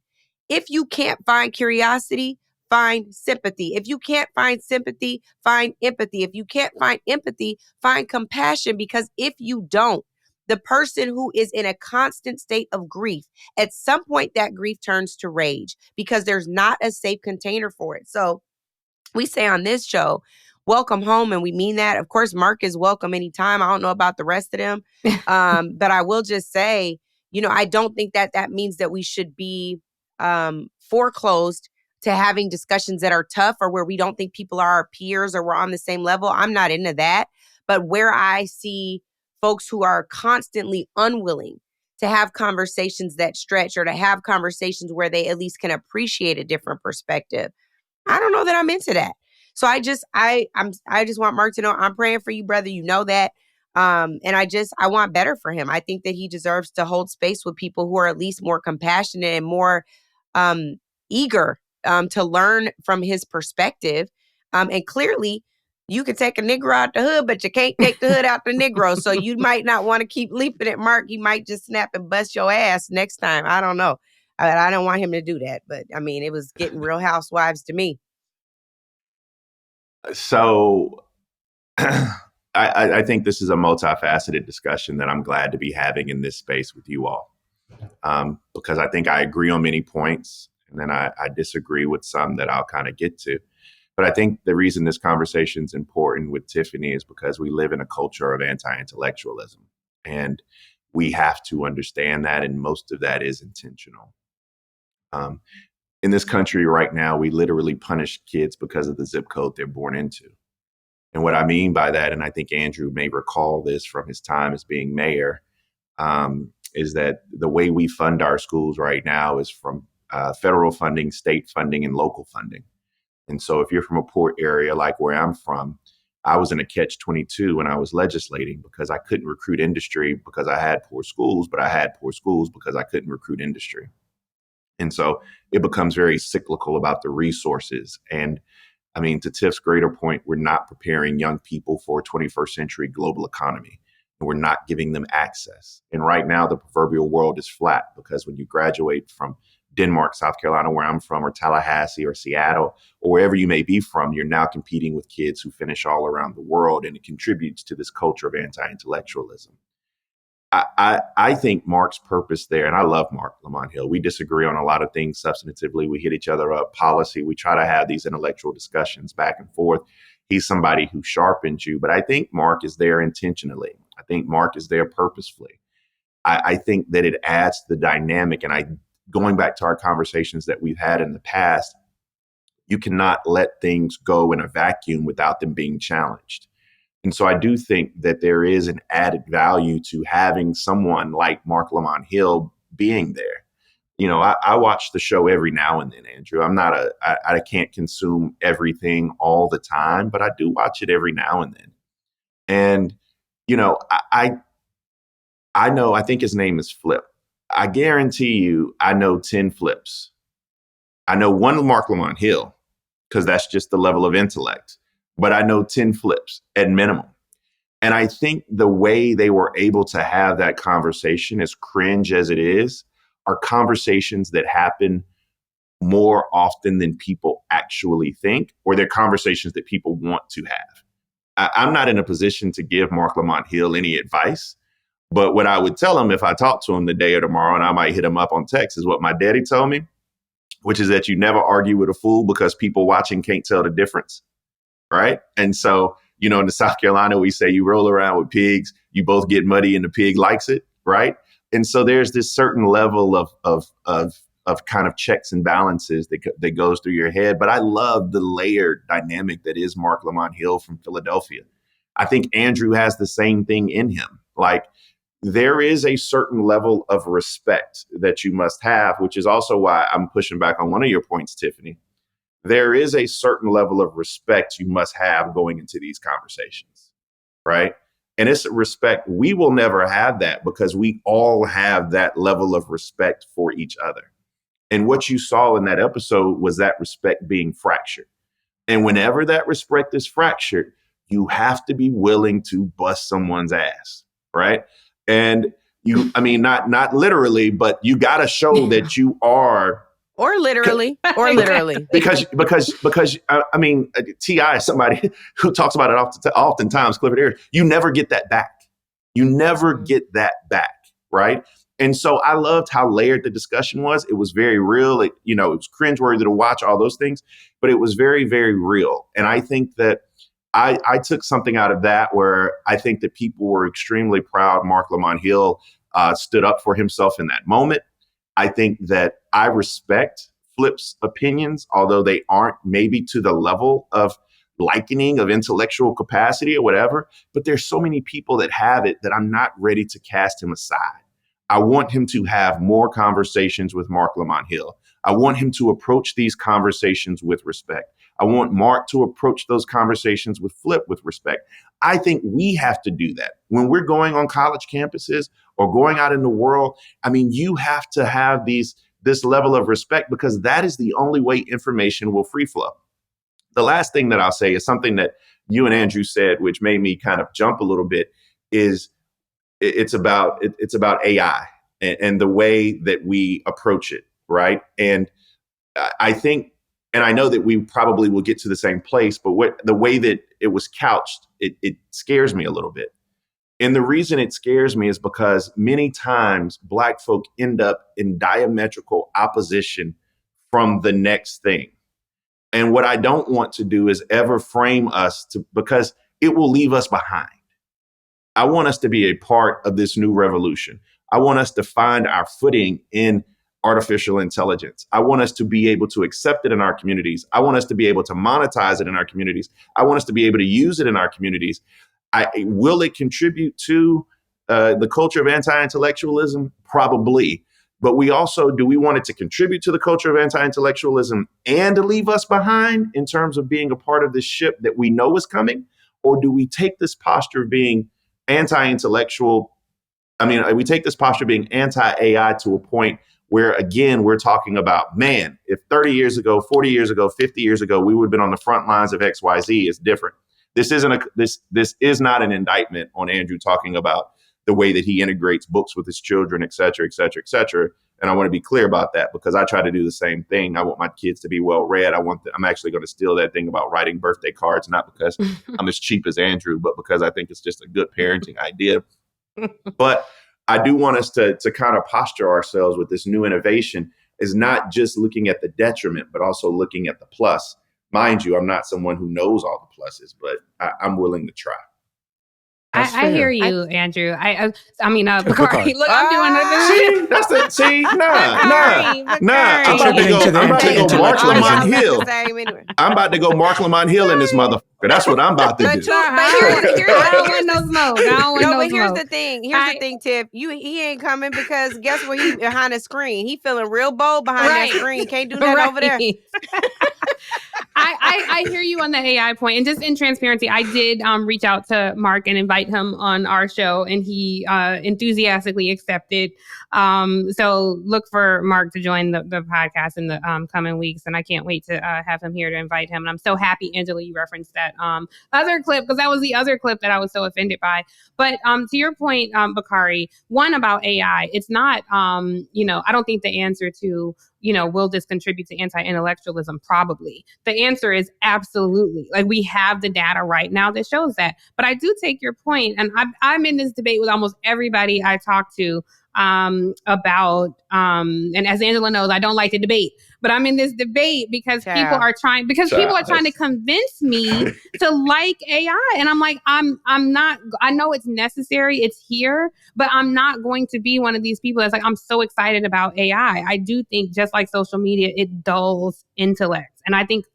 [SPEAKER 2] if you can't find curiosity, find sympathy. If you can't find sympathy, find empathy. If you can't find empathy, find compassion. Because if you don't, the person who is in a constant state of grief, at some point that grief turns to rage because there's not a safe container for it. So we say on this show, welcome home, and we mean that. Of course, Marc is welcome anytime. I don't know about the rest of them. But I will just say, I don't think that means that we should be foreclosed to having discussions that are tough or where we don't think people are our peers or we're on the same level. I'm not into that. But where I see folks who are constantly unwilling to have conversations that stretch or to have conversations where they at least can appreciate a different perspective. I don't know that I'm into that. So I just want Marc to know I'm praying for you, brother. You know that. And I want better for him. I think that he deserves to hold space with people who are at least more compassionate and more eager to learn from his perspective. And clearly, you can take a Negro out the hood, but you can't take the hood out the Negro. So you might not want to keep leaping at Marc. He might just snap and bust your ass next time. I don't know. I don't want him to do that. But, I mean, it was getting Real Housewives to me.
[SPEAKER 3] So I think this is a multifaceted discussion that I'm glad to be having in this space with you all, because I think I agree on many points, and then I disagree with some that I'll kind of get to. But I think the reason this conversation is important with Tiffany is because we live in a culture of anti-intellectualism, and we have to understand that, and most of that is intentional. In this country right now, we literally punish kids because of the zip code they're born into. And what I mean by that, and I think Andrew may recall this from his time as being mayor, is that the way we fund our schools right now is from federal funding, state funding, and local funding. And so if you're from a poor area like where I'm from, I was in a catch-22 when I was legislating because I couldn't recruit industry because I had poor schools, but I had poor schools because I couldn't recruit industry. And so it becomes very cyclical about the resources. And I mean, to Tiff's greater point, we're not preparing young people for a 21st century global economy, and we're not giving them access. And right now, the proverbial world is flat because when you graduate from Denmark, South Carolina, where I'm from, or Tallahassee or Seattle, or wherever you may be from, you're now competing with kids who finish all around the world, and it contributes to this culture of anti-intellectualism. I think Marc's purpose there, and I love Marc Lamont Hill. We disagree on a lot of things substantively. We hit each other up, policy. We try to have these intellectual discussions back and forth. He's somebody who sharpens you, but I think Marc is there intentionally. I think Marc is there purposefully. I think that it adds to the dynamic. And going back to our conversations that we've had in the past, you cannot let things go in a vacuum without them being challenged. And so I do think that there is an added value to having someone like Marc Lamont Hill being there. You know, I watch the show every now and then, Andrew. I can't consume everything all the time, but I do watch it every now and then. And, you know, I know, I think his name is Flip. I guarantee you, I know 10 Flips. I know one Marc Lamont Hill, because that's just the level of intellect. But I know 10 Flips at minimum. And I think the way they were able to have that conversation, as cringe as it is, are conversations that happen more often than people actually think, or they're conversations that people want to have. I'm not in a position to give Marc Lamont Hill any advice, but what I would tell him if I talked to him the day or tomorrow, and I might hit him up on text, is what my daddy told me, which is that you never argue with a fool because people watching can't tell the difference. Right. And so, you know, in the South Carolina, we say you roll around with pigs, you both get muddy and the pig likes it. Right. And so there's this certain level of kind of checks and balances that goes through your head. But I love the layered dynamic that is Marc Lamont Hill from Philadelphia. I think Andrew has the same thing in him. Like, there is a certain level of respect that you must have, which is also why I'm pushing back on one of your points, Tiffany. There is a certain level of respect you must have going into these conversations, right? And it's respect. We will never have that because we all have that level of respect for each other. And what you saw in that episode was that respect being fractured. And whenever that respect is fractured, you have to be willing to bust someone's ass, right? And you, I mean, not literally, but you got to show that you are.
[SPEAKER 2] Or literally.
[SPEAKER 3] Because I mean, T.I. is somebody who talks about it oftentimes, Clifford Ayers. You never get that back. You never get that back, right? And so I loved how layered the discussion was. It was very real. It was cringeworthy to watch, all those things, but it was very, very real. And I think that I took something out of that where I think that people were extremely proud Marc Lamont Hill stood up for himself in that moment. I think that I respect Flip's opinions, although they aren't maybe to the level of, likening of intellectual capacity or whatever, but there's so many people that have it that I'm not ready to cast him aside. I want him to have more conversations with Marc Lamont Hill. I want him to approach these conversations with respect. I want Marc to approach those conversations with Flip with respect. I think we have to do that. When we're going on college campuses or going out in the world, I mean, you have to have this level of respect, because that is the only way information will free flow. The last thing that I'll say is something that you and Andrew said, which made me kind of jump a little bit, is it's about AI and the way that we approach it, right? And I think, and I know that we probably will get to the same place, but the way that it was couched, it scares me a little bit. And the reason it scares me is because many times Black folk end up in diametrical opposition from the next thing. And what I don't want to do is ever frame us because it will leave us behind. I want us to be a part of this new revolution. I want us to find our footing in artificial intelligence. I want us to be able to accept it in our communities. I want us to be able to monetize it in our communities. I want us to be able to use it in our communities. Will it contribute to the culture of anti-intellectualism? Probably. But do we want it to contribute to the culture of anti-intellectualism and to leave us behind in terms of being a part of this ship that we know is coming? Or do we take this posture of being anti-intellectual? I mean, we take this posture of being anti-AI to a point where, again, we're talking about, man, if 30 years ago, 40 years ago, 50 years ago, we would have been on the front lines of XYZ, it's different. This is not an indictment on Andrew talking about the way that he integrates books with his children, et cetera, et cetera, et cetera. And I want to be clear about that, because I try to do the same thing. I want my kids to be well read. I'm actually going to steal that thing about writing birthday cards, not because I'm as cheap as Andrew, but because I think it's just a good parenting idea. But I do want us to kind of posture ourselves with this new innovation is not just looking at the detriment, but also looking at the plus. Mind you, I'm not someone who knows all the pluses, but I'm willing to try.
[SPEAKER 5] I hear you, Andrew. I mean, Bakari. Look, I'm doing it.
[SPEAKER 3] I'm about to go Marc Lamont Hill. I'm about to go Marc Lamont Hill in this motherfucker. That's what I'm about to do.
[SPEAKER 5] I don't want no smoke.
[SPEAKER 2] But here's the thing. Here's the thing, Tiff. He ain't coming because guess what? He behind the screen. He feeling real bold behind that screen. Can't do that over there.
[SPEAKER 5] I hear you on the AI point. And just in transparency, I did reach out to Marc and invite him on our show, and he enthusiastically accepted. So look for Marc to join the podcast in the coming weeks. And I can't wait to have him here to invite him. And I'm so happy, Angela, you referenced that other clip, because that was the other clip that I was so offended by. But to your point, Bakari, one about AI, it's not, I don't think the answer to, will this contribute to anti-intellectualism? Probably. The answer is absolutely. Like, we have the data right now that shows that. But I do take your point, and I'm in this debate with almost everybody I talk to about, and as Angela knows, I don't like to debate, but I'm in this debate because people are trying to convince me to like AI. And I'm like, I'm not, I know it's necessary, it's here, but I'm not going to be one of these people that's like, I'm so excited about AI. I do think, just like social media, it dulls intellect. And I think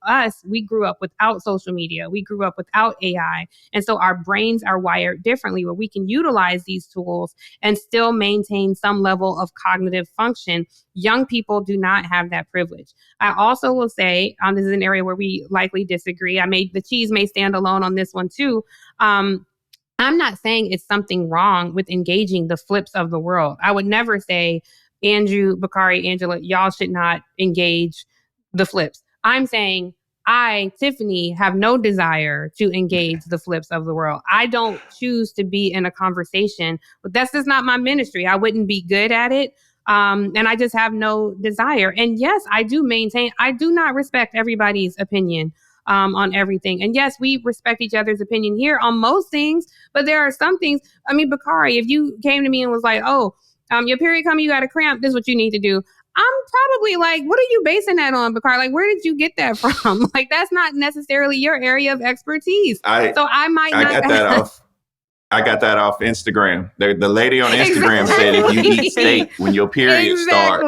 [SPEAKER 5] we grew up without social media. We grew up without AI. And so our brains are wired differently, where we can utilize these tools and still maintain some level of cognitive function. Young people do not have that privilege. I also will say, this is an area where we likely disagree. The cheese may stand alone on this one too. I'm not saying it's something wrong with engaging the flips of the world. I would never say, Andrew, Bakari, Angela, y'all should not engage the flips. I'm saying Tiffany, have no desire to engage the flips of the world. I don't choose to be in a conversation, but that's just not my ministry. I wouldn't be good at it. And I just have no desire. And yes, I do not respect everybody's opinion on everything. And yes, we respect each other's opinion here on most things, but there are some things. I mean, Bakari, if you came to me and was like, your period coming, you got a cramp, this is what you need to do. I'm probably like, what are you basing that on, Bakari? Like, where did you get that from? Like, that's not necessarily your area of expertise. I
[SPEAKER 3] I got that off Instagram. The lady on Instagram said if you eat steak when your period starts.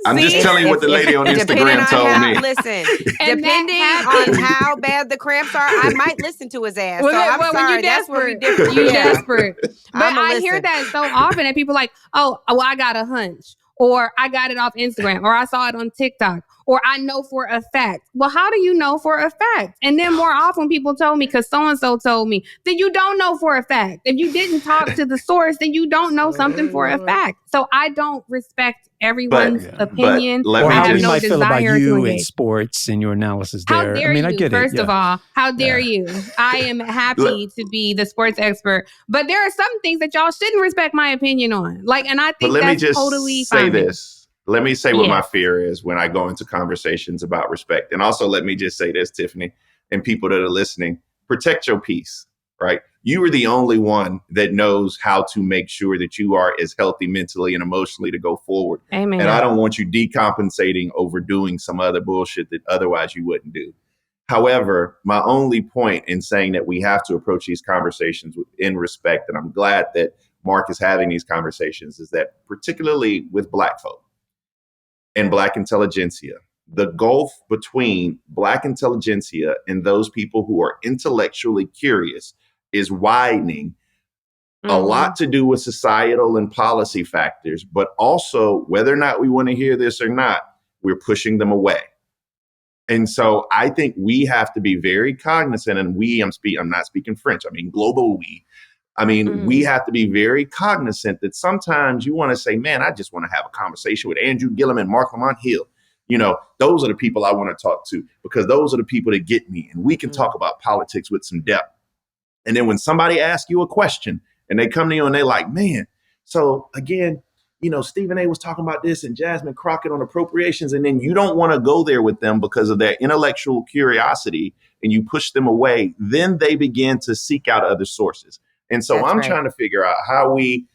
[SPEAKER 3] I'm just telling you what the lady on Instagram told me.
[SPEAKER 2] Listen, depending on how bad the cramps are, I might listen to his ass. So I'm sorry, that's where we differ.
[SPEAKER 5] You're desperate. But I hear that so often that people are like, oh, well, I got a hunch. Or I got it off Instagram, or I saw it on TikTok, or I know for a fact. Well, how do you know for a fact? And then more often people told me, because so-and-so told me, that you don't know for a fact. If you didn't talk to the source, then you don't know something for a fact. So I don't respect everyone's opinion.
[SPEAKER 4] Or
[SPEAKER 5] I
[SPEAKER 4] how
[SPEAKER 5] have
[SPEAKER 4] we
[SPEAKER 5] no
[SPEAKER 4] might feel about
[SPEAKER 5] desire to
[SPEAKER 4] you in
[SPEAKER 5] engage.
[SPEAKER 4] sports and your analysis there.
[SPEAKER 5] How dare
[SPEAKER 4] I mean, I
[SPEAKER 5] you,
[SPEAKER 4] get
[SPEAKER 5] first
[SPEAKER 4] it.
[SPEAKER 5] of all, how dare you? I am happy to be the sports expert. But there are some things that y'all shouldn't respect my opinion on. Like, and I think that's totally fine.
[SPEAKER 3] Let me just say this. Let me say what my fear is when I go into conversations about respect. And also let me just say this, Tiffany, and people that are listening, protect your peace, right? You are the only one that knows how to make sure that you are as healthy mentally and emotionally to go forward.
[SPEAKER 5] Amen.
[SPEAKER 3] And I don't want you decompensating over doing some other bullshit that otherwise you wouldn't do. However, my only point in saying that we have to approach these conversations in respect, and I'm glad that Marc is having these conversations, is that particularly with Black folk and Black intelligentsia, the gulf between Black intelligentsia and those people who are intellectually curious is widening. A lot to do with societal and policy factors, but also whether or not we want to hear this or not, we're pushing them away. And so I think we have to be very cognizant, and I'm not speaking French, I mean global we. I mean, we have to be very cognizant that sometimes you want to say, man, I just want to have a conversation with Andrew Gillum and Marc Lamont Hill. You know, those are the people I want to talk to because those are the people that get me. And we can talk about politics with some depth. And then when somebody asks you a question and they come to you and they're like, man, so again, you know, Stephen A was talking about this and Jasmine Crockett on appropriations. And then you don't want to go there with them because of their intellectual curiosity and you push them away. Then they begin to seek out other sources. And so I'm trying to figure out how we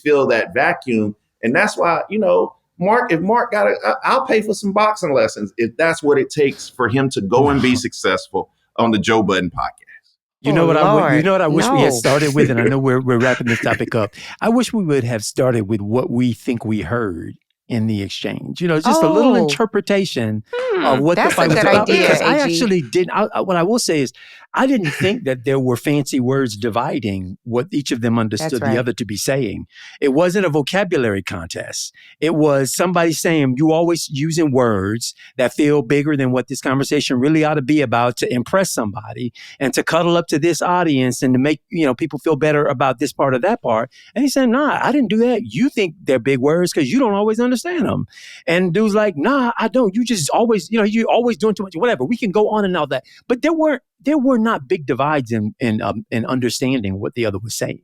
[SPEAKER 3] fill that vacuum. And that's why, you know, if Marc got it, I'll pay for some boxing lessons if that's what it takes for him to go and be successful on the Joe Budden podcast.
[SPEAKER 4] You know what I wish we had started with, and I know we're wrapping this topic up. I wish we would have started with what we think we heard in the exchange. You know, just a little interpretation of what the fight was about. Because I actually didn't. What I will say is, I didn't think that there were fancy words dividing what each of them understood the other to be saying. It wasn't a vocabulary contest. It was somebody saying, you always using words that feel bigger than what this conversation really ought to be about to impress somebody and to cuddle up to this audience and to make, you know, people feel better about this part or that part. And he said, nah, I didn't do that. You think they're big words because you don't always understand them. And dude's like, nah, I don't. You just always, you know, you're always doing too much, whatever. We can go on and all that. But there were not big divides in understanding what the other was saying.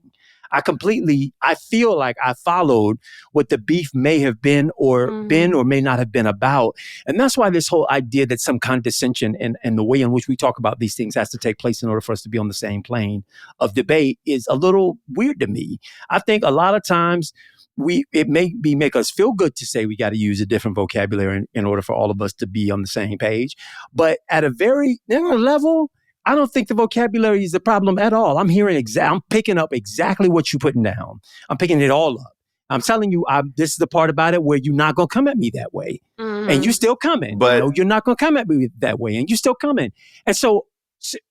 [SPEAKER 4] I feel like I followed what the beef may have been or may not have been about. And that's why this whole idea that some condescension and the way in which we talk about these things has to take place in order for us to be on the same plane of debate is a little weird to me. I think a lot of times it may make us feel good to say we got to use a different vocabulary in order for all of us to be on the same page. But at a very narrow level, I don't think the vocabulary is the problem at all. I'm picking up exactly what you're putting down. I'm picking it all up. I'm telling you, this is the part about it where you're not going to come at me that way. And you're still coming. But you know, you're not going to come at me that way. And you're still coming. And so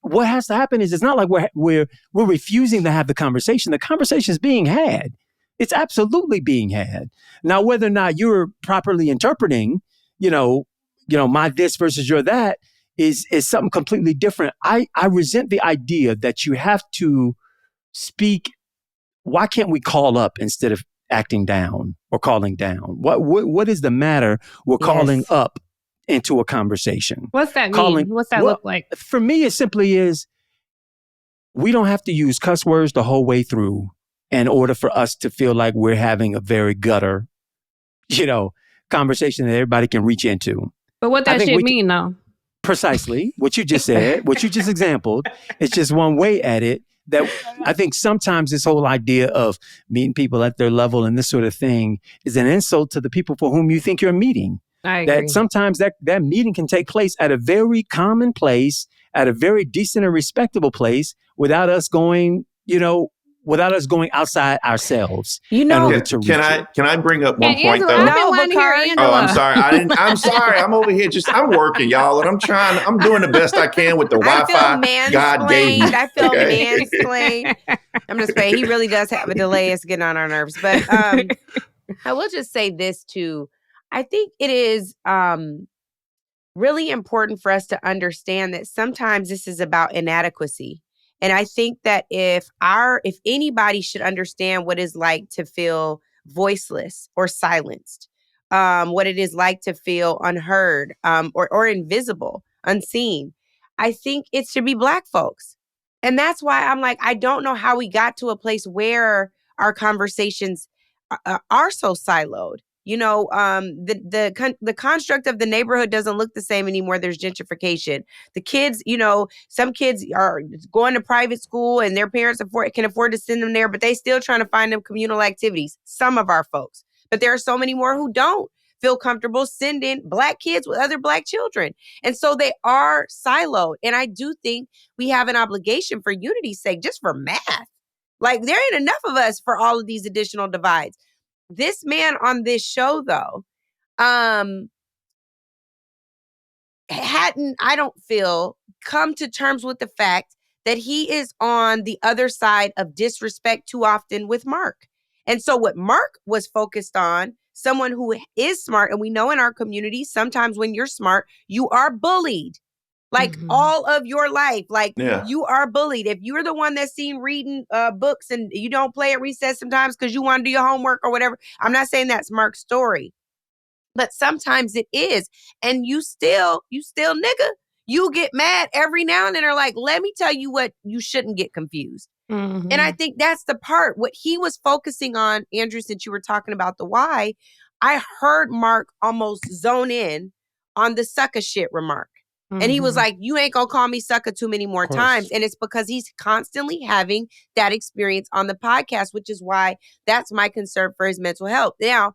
[SPEAKER 4] what has to happen is it's not like we're refusing to have the conversation. The conversation is being had. It's absolutely being had. Now, whether or not you're properly interpreting, you know, my this versus your that, is something completely different. I resent the idea that you have to speak. Why can't we call up instead of acting down or calling down? What is the matter? We're calling up into a conversation.
[SPEAKER 5] What's that mean? What's that look like?
[SPEAKER 4] For me, it simply is, we don't have to use cuss words the whole way through in order for us to feel like we're having a very gutter, you know, conversation that everybody can reach into.
[SPEAKER 5] But what that shit mean though?
[SPEAKER 4] Precisely what you just said, what you just exampled. It's just one way at it. That I think sometimes this whole idea of meeting people at their level and this sort of thing is an insult to the people for whom you think you're meeting.
[SPEAKER 5] I agree.
[SPEAKER 4] That sometimes that meeting can take place at a very common place, at a very decent and respectable place, without us going, you know, without us going outside ourselves.
[SPEAKER 2] You know,
[SPEAKER 3] can I bring up one point though?
[SPEAKER 5] No, Bakari.
[SPEAKER 3] Oh, I'm sorry. I'm sorry. I'm over here I'm working, y'all, and I'm doing the best I can with the Wi-Fi God gave me.
[SPEAKER 2] I feel mansplained. I'm just saying, he really does have a delay. It's getting on our nerves. But I will just say this too. I think it is really important for us to understand that sometimes this is about inadequacy. And I think that if anybody should understand what it's like to feel voiceless or silenced, what it is like to feel unheard, or invisible, unseen, I think it should be Black folks. And that's why I'm like, I don't know how we got to a place where our conversations are so siloed. You know, the construct of the neighborhood doesn't look the same anymore. There's gentrification. The kids, you know, some kids are going to private school and their parents can afford to send them there, but they still trying to find them communal activities. Some of our folks, but there are so many more who don't feel comfortable sending Black kids with other Black children. And so they are siloed. And I do think we have an obligation for unity's sake, just for math. Like, there ain't enough of us for all of these additional divides. This man on this show, though, hadn't, I don't feel, come to terms with the fact that he is on the other side of disrespect too often with Marc. And so what Marc was focused on, someone who is smart, and we know in our community, sometimes when you're smart, you are bullied. Like all of your life, you are bullied. If you're the one that's seen reading books and you don't play at recess sometimes because you want to do your homework or whatever, I'm not saying that's Marc's story, but sometimes it is. And you still nigga, you get mad every now and then are like, let me tell you what, you shouldn't get confused. And I think that's the part, what he was focusing on, Andrew, since you were talking about the why, I heard Marc almost zone in on the sucker shit remark. And he was like, you ain't gonna call me sucker too many more times. And it's because he's constantly having that experience on the podcast, which is why that's my concern for his mental health. Now,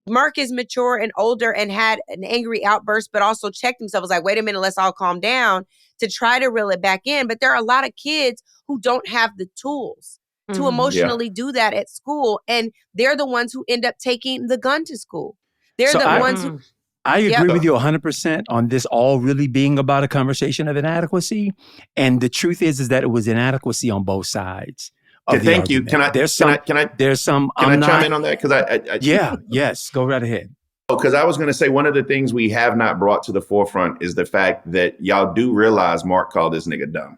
[SPEAKER 2] Marc is mature and older and had an angry outburst, but also checked himself. Was like, wait a minute, let's all calm down, to try to reel it back in. But there are a lot of kids who don't have the tools to emotionally do that at school. And they're the ones who end up taking the gun to school. They're ones who...
[SPEAKER 4] I agree with you 100% on this all really being about a conversation of inadequacy. And the truth is that it was inadequacy on both sides.
[SPEAKER 3] Thank you. Can I chime in on that? Because
[SPEAKER 4] yes, go right ahead.
[SPEAKER 3] Because I was going to say, one of the things we have not brought to the forefront is the fact that y'all do realize Marc called this nigga dumb.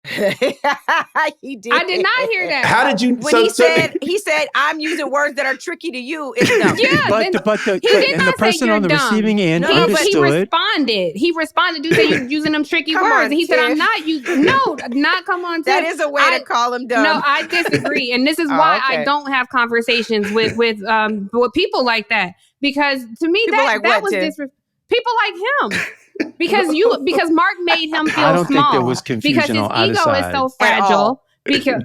[SPEAKER 2] He did.
[SPEAKER 5] I did not hear that.
[SPEAKER 3] How did you?
[SPEAKER 2] When he said, I'm using words that are tricky to you. It's dumb.
[SPEAKER 5] Yeah,
[SPEAKER 4] but the person on the receiving end understood.
[SPEAKER 5] He responded to say you're using them tricky words. And he said, I'm not using. No, not come on.
[SPEAKER 2] That is a way to call him dumb.
[SPEAKER 5] No, I disagree, and this is why I don't have conversations with people like that, because to me that was disrespectful. People like him. Because Marc made him feel small.
[SPEAKER 4] I don't think there was confusion on either side.
[SPEAKER 5] Because his ego is so fragile. Because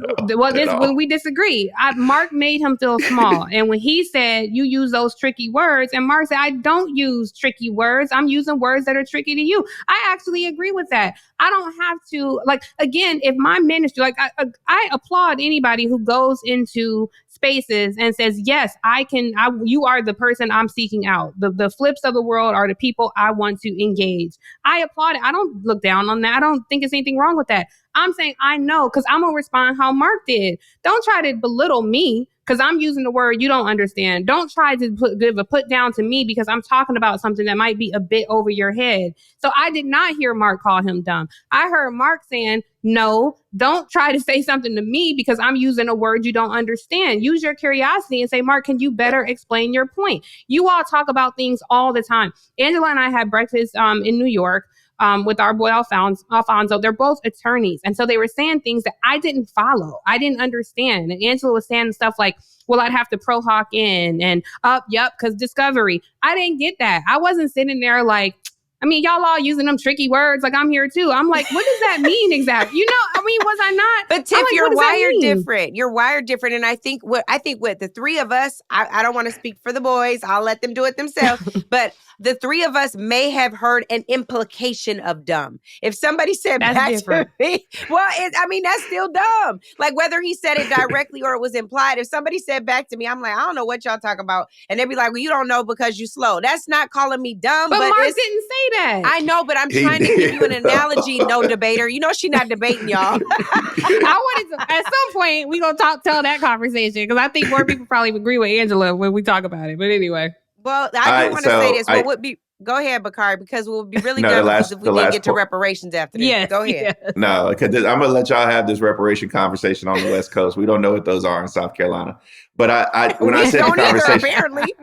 [SPEAKER 5] when we disagree, Marc made him feel small. And when he said, you use those tricky words, and Marc said, I don't use tricky words. I'm using words that are tricky to you. I actually agree with that. I don't have to, again, if my ministry, I applaud anybody who goes into spaces and says, yes, you are the person I'm seeking out. The flips of the world are the people I want to engage. I applaud it. I don't look down on that. I don't think there's anything wrong with that. I'm saying I know, because I'm going to respond how Marc did. Don't try to belittle me because I'm using the word you don't understand. Don't try to give a put down to me because I'm talking about something that might be a bit over your head. So I did not hear Marc call him dumb. I heard Marc saying, no, don't try to say something to me because I'm using a word you don't understand. Use your curiosity and say, Marc, can you better explain your point? You all talk about things all the time. Angela and I had breakfast in New York with our boy Alfonso. They're both attorneys. And so they were saying things that I didn't follow. I didn't understand. And Angela was saying stuff like, well, I'd have to pro hawk in and because discovery. I didn't get that. I wasn't sitting there like, I mean, y'all all using them tricky words like I'm here too. I'm like, what does that mean exactly? Was I not?
[SPEAKER 2] But Tiff,
[SPEAKER 5] like,
[SPEAKER 2] you're wired different. You're wired different. And I think what the three of us, I don't want to speak for the boys. I'll let them do it themselves. But the three of us may have heard an implication of dumb. If somebody said back to me, that's still dumb. Like whether he said it directly or it was implied. If somebody said back to me, I'm like, I don't know what y'all talk about. And they'd be like, well, you don't know because you slow. That's not calling me dumb.
[SPEAKER 5] But Mark didn't say that.
[SPEAKER 2] I know, but I'm trying to give you an analogy, no debater. You know she not debating, y'all.
[SPEAKER 5] I wanted to, at some point, we going to tell that conversation because I think more people probably agree with Angela when we talk about it. But anyway.
[SPEAKER 2] Well, I do want to say this. What would be... Go ahead, Bakari, because we'll be really done if we didn't get to reparations after this.
[SPEAKER 5] Yes,
[SPEAKER 2] go ahead.
[SPEAKER 5] Yes.
[SPEAKER 3] No, because I'm going to let y'all have this reparation conversation on the West Coast. We don't know what those are in South Carolina. But when I said the conversation,
[SPEAKER 2] apparently.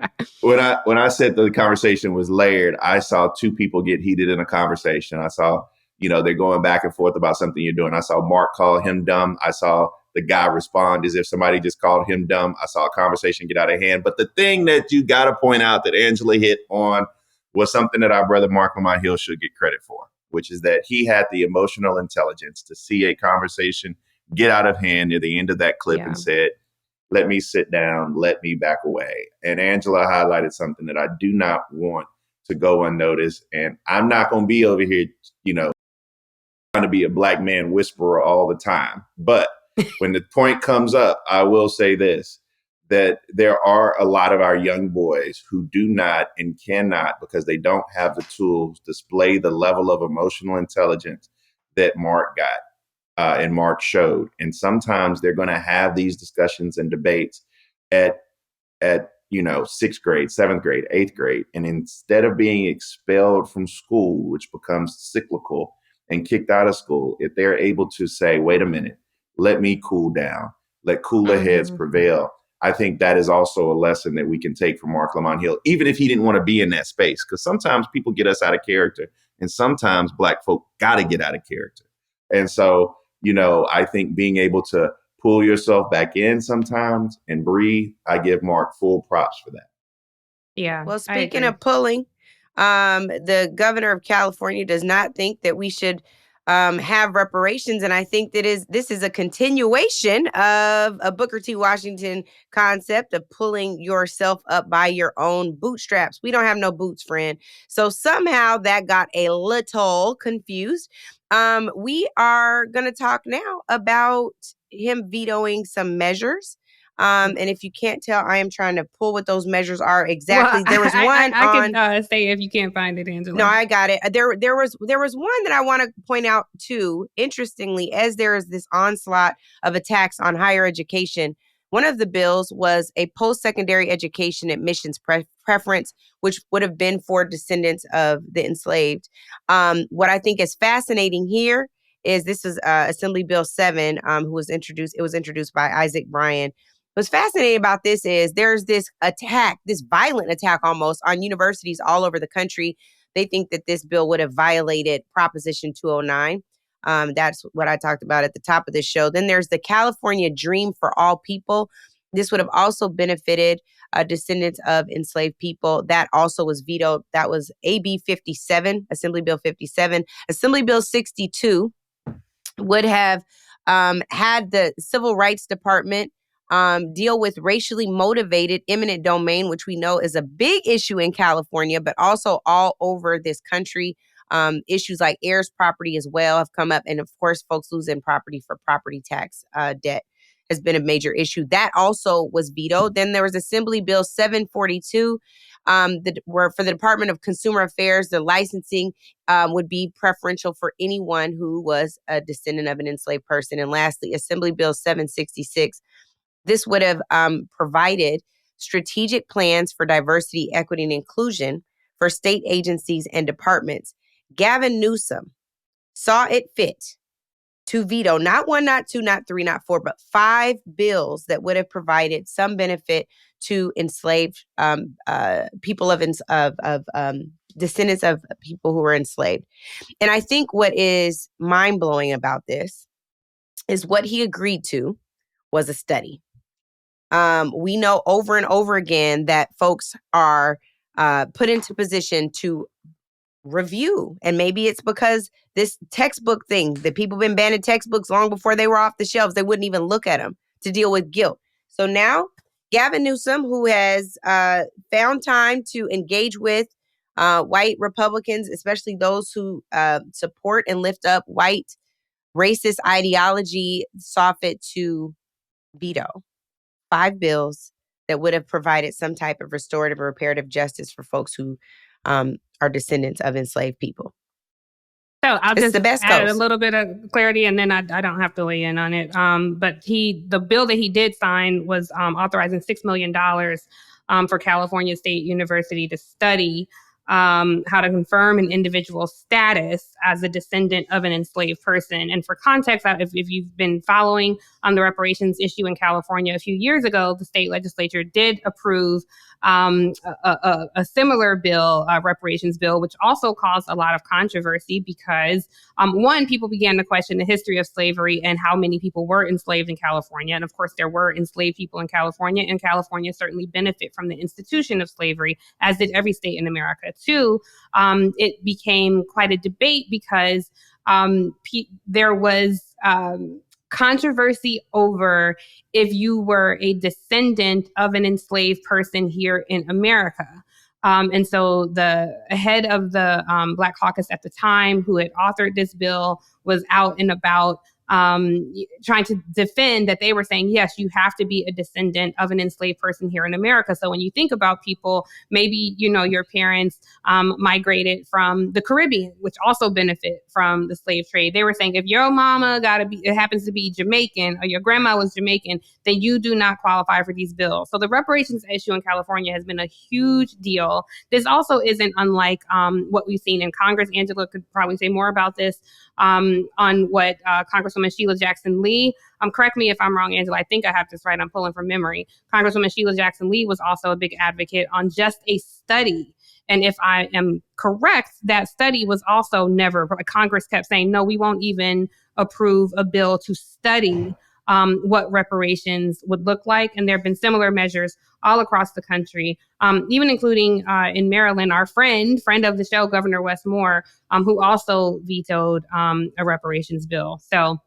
[SPEAKER 3] when I said the conversation was layered, I saw two people get heated in a conversation. I saw, they're going back and forth about something you're doing. I saw Mark call him dumb. I saw the guy respond as if somebody just called him dumb. I saw a conversation get out of hand. But the thing that you got to point out that Angela hit on was something that our brother Marc Lamont Hill should get credit for, which is that he had the emotional intelligence to see a conversation get out of hand near the end of that clip and said, let me sit down, let me back away. And Angela highlighted something that I do not want to go unnoticed. And I'm not going to be over here, trying to be a black man whisperer all the time. But when the point comes up, I will say this, that there are a lot of our young boys who do not and cannot, because they don't have the tools, display the level of emotional intelligence that Mark got and Mark showed. And sometimes they're going to have these discussions and debates at 6th grade, 7th grade, 8th grade. And instead of being expelled from school, which becomes cyclical, and kicked out of school, if they're able to say, wait a minute, let me cool down, let cooler heads prevail. I think that is also a lesson that we can take from Marc Lamont Hill, even if he didn't want to be in that space, because sometimes people get us out of character and sometimes black folk got to get out of character. And so, I think being able to pull yourself back in sometimes and breathe, I give Mark full props for that.
[SPEAKER 5] Yeah.
[SPEAKER 2] Well, speaking of pulling, the governor of California does not think that we should have reparations. And I think this is a continuation of a Booker T. Washington concept of pulling yourself up by your own bootstraps. We don't have no boots, friend. So somehow that got a little confused. We are going to talk now about him vetoing some measures. And if you can't tell, I am trying to pull what those measures are exactly.
[SPEAKER 5] Well,
[SPEAKER 2] there was one
[SPEAKER 5] I can say if you can't find it, Angela.
[SPEAKER 2] No, I got it. There was one that I want to point out too. Interestingly, as there is this onslaught of attacks on higher education, one of the bills was a post-secondary education admissions preference, which would have been for descendants of the enslaved. What I think is fascinating here is this is Assembly Bill 7, who was introduced. It was introduced by Isaac Bryan. What's fascinating about this is there's this attack, this violent attack almost on universities all over the country. They think that this bill would have violated Proposition 209. That's what I talked about at the top of the show. Then there's the California Dream for All People. This would have also benefited descendants of enslaved people. That also was vetoed. That was AB 57, Assembly Bill 57. Assembly Bill 62 would have had the Civil Rights Department deal with racially motivated eminent domain, which we know is a big issue in California, but also all over this country. Issues like heirs property as well have come up. And of course, folks losing property for property tax debt has been a major issue. That also was vetoed. Then there was Assembly Bill 742, where for the Department of Consumer Affairs, the licensing would be preferential for anyone who was a descendant of an enslaved person. And lastly, Assembly Bill 766. This would have provided strategic plans for diversity, equity, and inclusion for state agencies and departments. Gavin Newsom saw it fit to veto not 1, not 2, not 3, not 4, but 5 bills that would have provided some benefit to enslaved people of descendants of people who were enslaved. And I think what is mind-blowing about this is what he agreed to was a study. We know over and over again that folks are put into position to review. And maybe it's because this textbook thing, that people been banning textbooks long before they were off the shelves. They wouldn't even look at them to deal with guilt. So now Gavin Newsom, who has found time to engage with white Republicans, especially those who support and lift up white racist ideology, saw fit to veto 5 bills that would have provided some type of restorative or reparative justice for folks who are descendants of enslaved people.
[SPEAKER 5] So I'll just add
[SPEAKER 2] Coast.
[SPEAKER 5] a little bit of clarity, and then I don't have to weigh in on it. But the bill that he did sign was authorizing $6 million for California State University to study how to confirm an individual's status as a descendant of an enslaved person. And for context, if you've been following on the reparations issue in California, a few years ago, the state legislature did approve a similar bill, reparations bill, which also caused a lot of controversy because, one, people began to question the history of slavery and how many people were enslaved in California. And of course, there were enslaved people in California, and California certainly benefit from the institution of slavery, as did every state in America. Two, it became quite a debate because there was controversy over if you were a descendant of an enslaved person here in America. And so the head of the Black Caucus at the time, who had authored this bill, was out and about trying to defend that. They were saying, yes, you have to be a descendant of an enslaved person here in America. So when you think about people, maybe, your parents migrated from the Caribbean, which also benefit from the slave trade. They were saying, if your mama happens to be Jamaican, or your grandma was Jamaican, then you do not qualify for these bills. So the reparations issue in California has been a huge deal. This also isn't unlike what we've seen in Congress. Angela could probably say more about this on what Congresswoman Sheila Jackson Lee. Correct me if I'm wrong, Angela. I think I have this right. I'm pulling from memory. Congresswoman Sheila Jackson Lee was also a big advocate on just a study. And if I am correct, that study was also never, Congress kept saying, no, we won't even approve a bill to study what reparations would look like. And there have been similar measures all across the country, even including in Maryland, our friend of the show, Governor Wes Moore, who also vetoed a reparations bill. So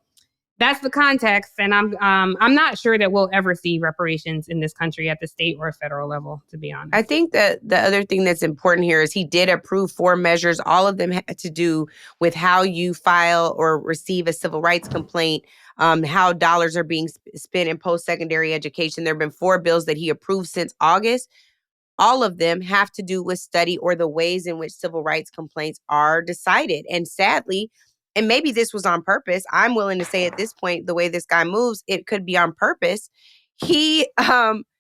[SPEAKER 5] that's the context. And I'm not sure that we'll ever see reparations in this country at the state or federal level, to be honest.
[SPEAKER 2] I think that the other thing that's important here is he did approve 4 measures. All of them had to do with how you file or receive a civil rights complaint, how dollars are being spent in post-secondary education. There have been 4 bills that he approved since August. All of them have to do with study or the ways in which civil rights complaints are decided. And sadly, and maybe this was on purpose, I'm willing to say at this point, the way this guy moves, it could be on purpose. He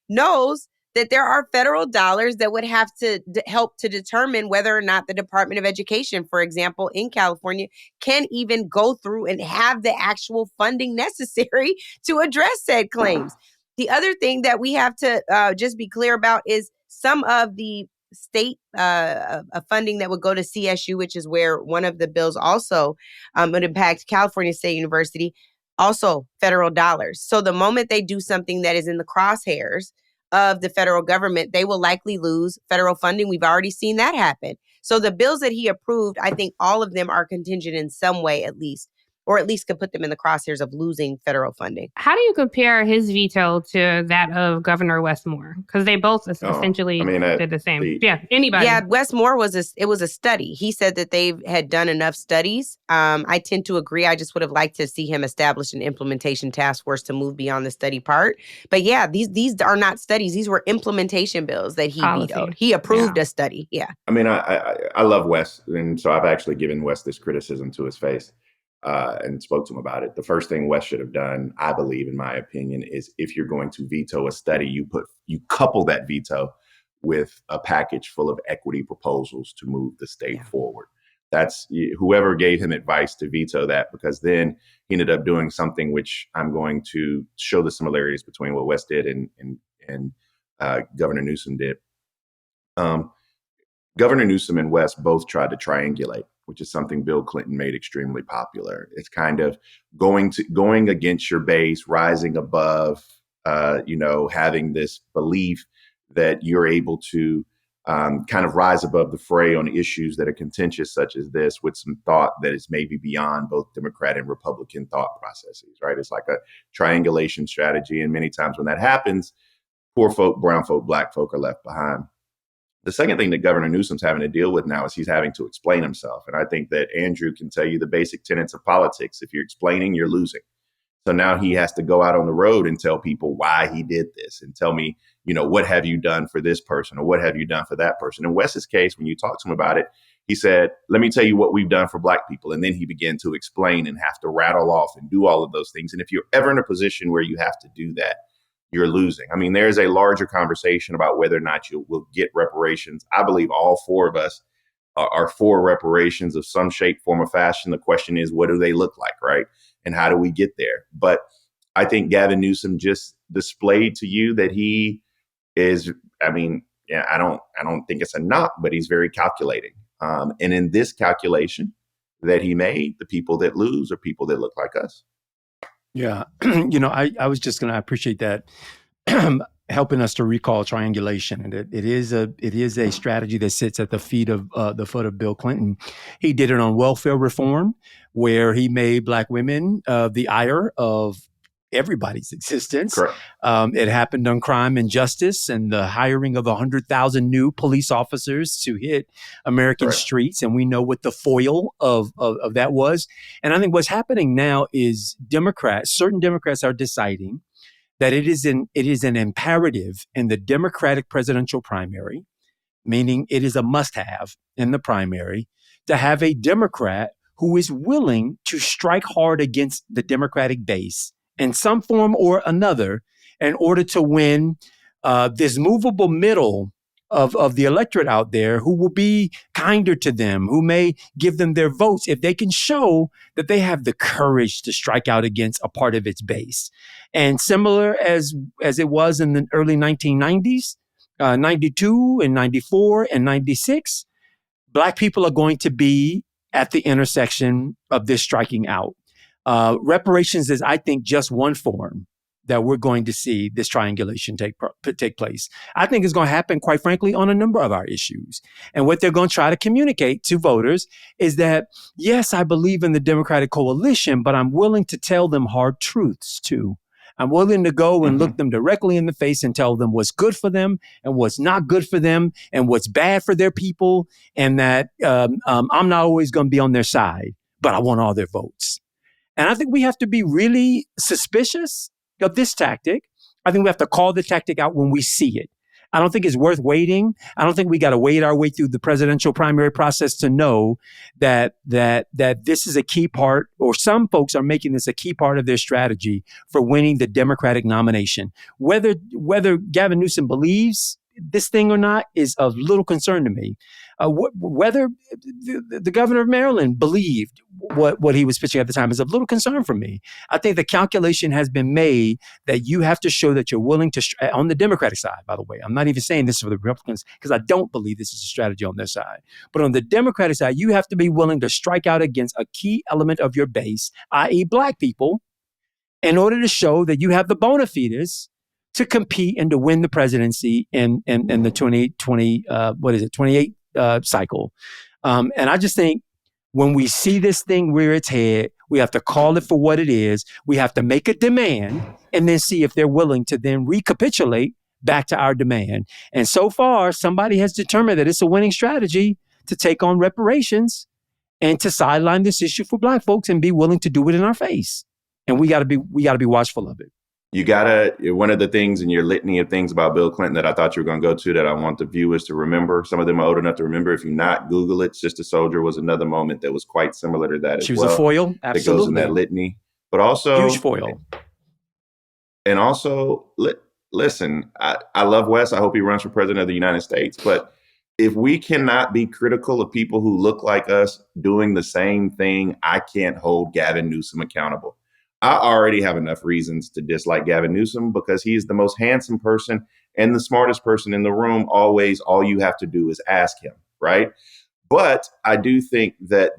[SPEAKER 2] knows that there are federal dollars that would have to help to determine whether or not the Department of Education, for example, in California, can even go through and have the actual funding necessary to address said claims. The other thing that we have to just be clear about is some of the state funding that would go to CSU, which is where one of the bills also would impact California State University, also federal dollars. So the moment they do something that is in the crosshairs of the federal government, they will likely lose federal funding. We've already seen that happen. So the bills that he approved, I think all of them are contingent in some way at least, or at least could put them in the crosshairs of losing federal funding.
[SPEAKER 5] How do you compare his veto to that of Governor Wes Moore? Because they both essentially did the same. Anybody.
[SPEAKER 2] Yeah, Wes Moore was a study. He said that they had done enough studies. I tend to agree. I just would have liked to see him establish an implementation task force to move beyond the study part. But yeah, these are not studies. These were implementation bills that he vetoed. He approved a study. Yeah.
[SPEAKER 3] I mean, I love Wes, and so I've actually given Wes this criticism to his face. And spoke to him about it. The first thing Wes should have done, I believe, in my opinion, is if you're going to veto a study, you couple that veto with a package full of equity proposals to move the state forward. That's whoever gave him advice to veto that, because then he ended up doing something which I'm going to show the similarities between what Wes did and Governor Newsom did. Governor Newsom and Wes both tried to triangulate, which is something Bill Clinton made extremely popular. It's kind of going against your base, rising above, having this belief that you're able to kind of rise above the fray on issues that are contentious such as this with some thought that is maybe beyond both Democrat and Republican thought processes, right? It's like a triangulation strategy. And many times when that happens, poor folk, brown folk, black folk are left behind. The second thing that Governor Newsom's having to deal with now is he's having to explain himself. And I think that Andrew can tell you the basic tenets of politics. If you're explaining, you're losing. So now he has to go out on the road and tell people why he did this and tell me, what have you done for this person or what have you done for that person? In Wes's case, when you talk to him about it, he said, let me tell you what we've done for black people. And then he began to explain and have to rattle off and do all of those things. And if you're ever in a position where you have to do that, you're losing. I mean, there's a larger conversation about whether or not you will get reparations. I believe all four of us are for reparations of some shape, form, or fashion. The question is, what do they look like, right? And how do we get there? But I think Gavin Newsom just displayed to you that he is, I don't think it's a knock, but he's very calculating. And in this calculation that he made, the people that lose are people that look like us.
[SPEAKER 4] Yeah. I was just going to appreciate that helping us to recall triangulation. And it is a strategy that sits at the foot of Bill Clinton. He did it on welfare reform, where he made black women the ire of everybody's existence.
[SPEAKER 3] Correct.
[SPEAKER 4] It happened on crime and justice and the hiring of 100,000 new police officers to hit American streets. And we know what the foil of that was. And I think what's happening now is certain Democrats are deciding that it is an imperative in the Democratic presidential primary, meaning it is a must-have in the primary, to have a Democrat who is willing to strike hard against the Democratic base in some form or another in order to win this movable middle of the electorate out there who will be kinder to them, who may give them their votes if they can show that they have the courage to strike out against a part of its base. And similar as it was in the early 1990s, 92 and 94 and 96, Black people are going to be at the intersection of this striking out. Reparations is, I think, just one form that we're going to see this triangulation take place. I think it's going to happen, quite frankly, on a number of our issues. And what they're going to try to communicate to voters is that, yes, I believe in the Democratic coalition, but I'm willing to tell them hard truths too. I'm willing to go and look them directly in the face and tell them what's good for them and what's not good for them and what's bad for their people, and that I'm not always going to be on their side, but I want all their votes. And I think we have to be really suspicious of this tactic. I think we have to call the tactic out when we see it. I don't think it's worth waiting. I don't think we got to wait our way through the presidential primary process to know that this is a key part, or some folks are making this a key part of their strategy for winning the Democratic nomination. Whether Gavin Newsom believes this thing or not is of little concern to me. Whether the governor of Maryland believed what he was pitching at the time is of little concern for me. I think the calculation has been made that you have to show that you're willing to, on the Democratic side, by the way, I'm not even saying this for the Republicans because I don't believe this is a strategy on their side. But on the Democratic side, you have to be willing to strike out against a key element of your base, i.e. Black people, in order to show that you have the bona fides to compete and to win the presidency in the 28 cycle. And I just think when we see this thing rear its head, we have to call it for what it is. We have to make a demand and then see if they're willing to then recapitulate back to our demand. And so far, somebody has determined that it's a winning strategy to take on reparations and to sideline this issue for Black folks and be willing to do it in our face. And we gotta be watchful of it.
[SPEAKER 3] One of the things in your litany of things about Bill Clinton that I thought you were going to go to that I want the viewers to remember, some of them are old enough to remember. If you not, Google it. Sister Soldier was another moment that was quite similar to that.
[SPEAKER 4] She was a foil, absolutely.
[SPEAKER 3] That goes in that litany. But also,
[SPEAKER 4] huge foil.
[SPEAKER 3] And also, listen, I love Wes. I hope he runs for president of the United States. But if we cannot be critical of people who look like us doing the same thing, I can't hold Gavin Newsom accountable. I already have enough reasons to dislike Gavin Newsom because he's the most handsome person and the smartest person in the room. Always, all you have to do is ask him, right? But I do think that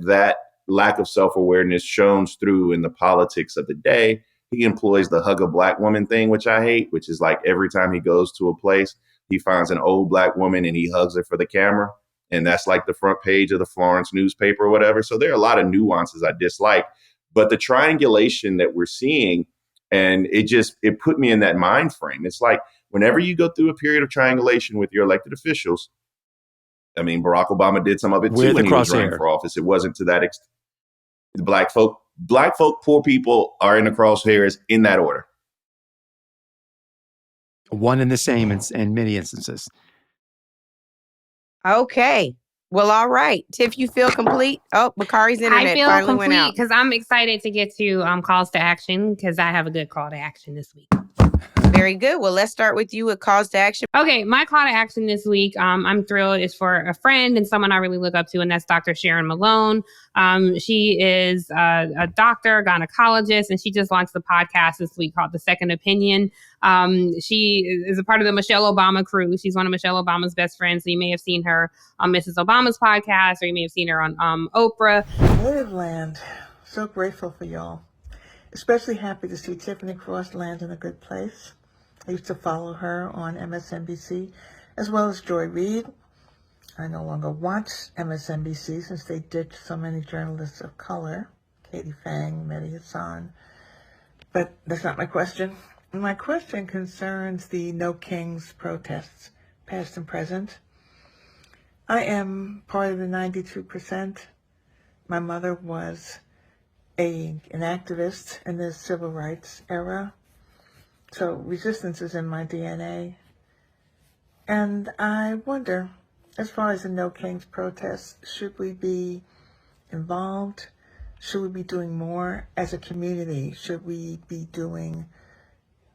[SPEAKER 3] lack of self-awareness shines through in the politics of the day. He employs the hug a Black woman thing, which I hate, which is like every time he goes to a place, he finds an old black woman and he hugs her for the camera. And that's like the front page of the Florence newspaper or whatever. So there are a lot of nuances I dislike. But the triangulation that we're seeing, and it put me in that mind frame. It's like whenever you go through a period of triangulation with your elected officials, I mean, Barack Obama did some of it too when he was running for office. It wasn't to that extent. Black folk, poor people are in the crosshairs in that order.
[SPEAKER 4] One and the same in many instances.
[SPEAKER 2] Okay. Well, all right. Tiff, you feel complete? Oh, Bakari's internet finally went out.
[SPEAKER 5] I feel complete because I'm excited to get to calls to action because I have a good call to action this week.
[SPEAKER 2] Very good. Well, let's start with you with calls to action.
[SPEAKER 5] Okay, my call to action this week, I'm thrilled, is for a friend and someone I really look up to, and that's Dr. Sharon Malone. She is a doctor, gynecologist, and she just launched a podcast this week called The Second Opinion. She is a part of the Michelle Obama crew. She's one of Michelle Obama's best friends. So you may have seen her on Mrs. Obama's podcast, or you may have seen her on Oprah.
[SPEAKER 12] Native land. So grateful for y'all. Especially happy to see Tiffany Cross land in a good place. I used to follow her on MSNBC, as well as Joy Reid. I no longer watch MSNBC since they ditched so many journalists of color, Katie Fang, Mehdi Hassan. But that's not my question. My question concerns the No Kings protests, past and present. I am part of the 92%. My mother was an activist in the civil rights era. So resistance is in my DNA. And I wonder, as far as the No Kings protests, should we be involved? Should we be doing more as a community? Should we be doing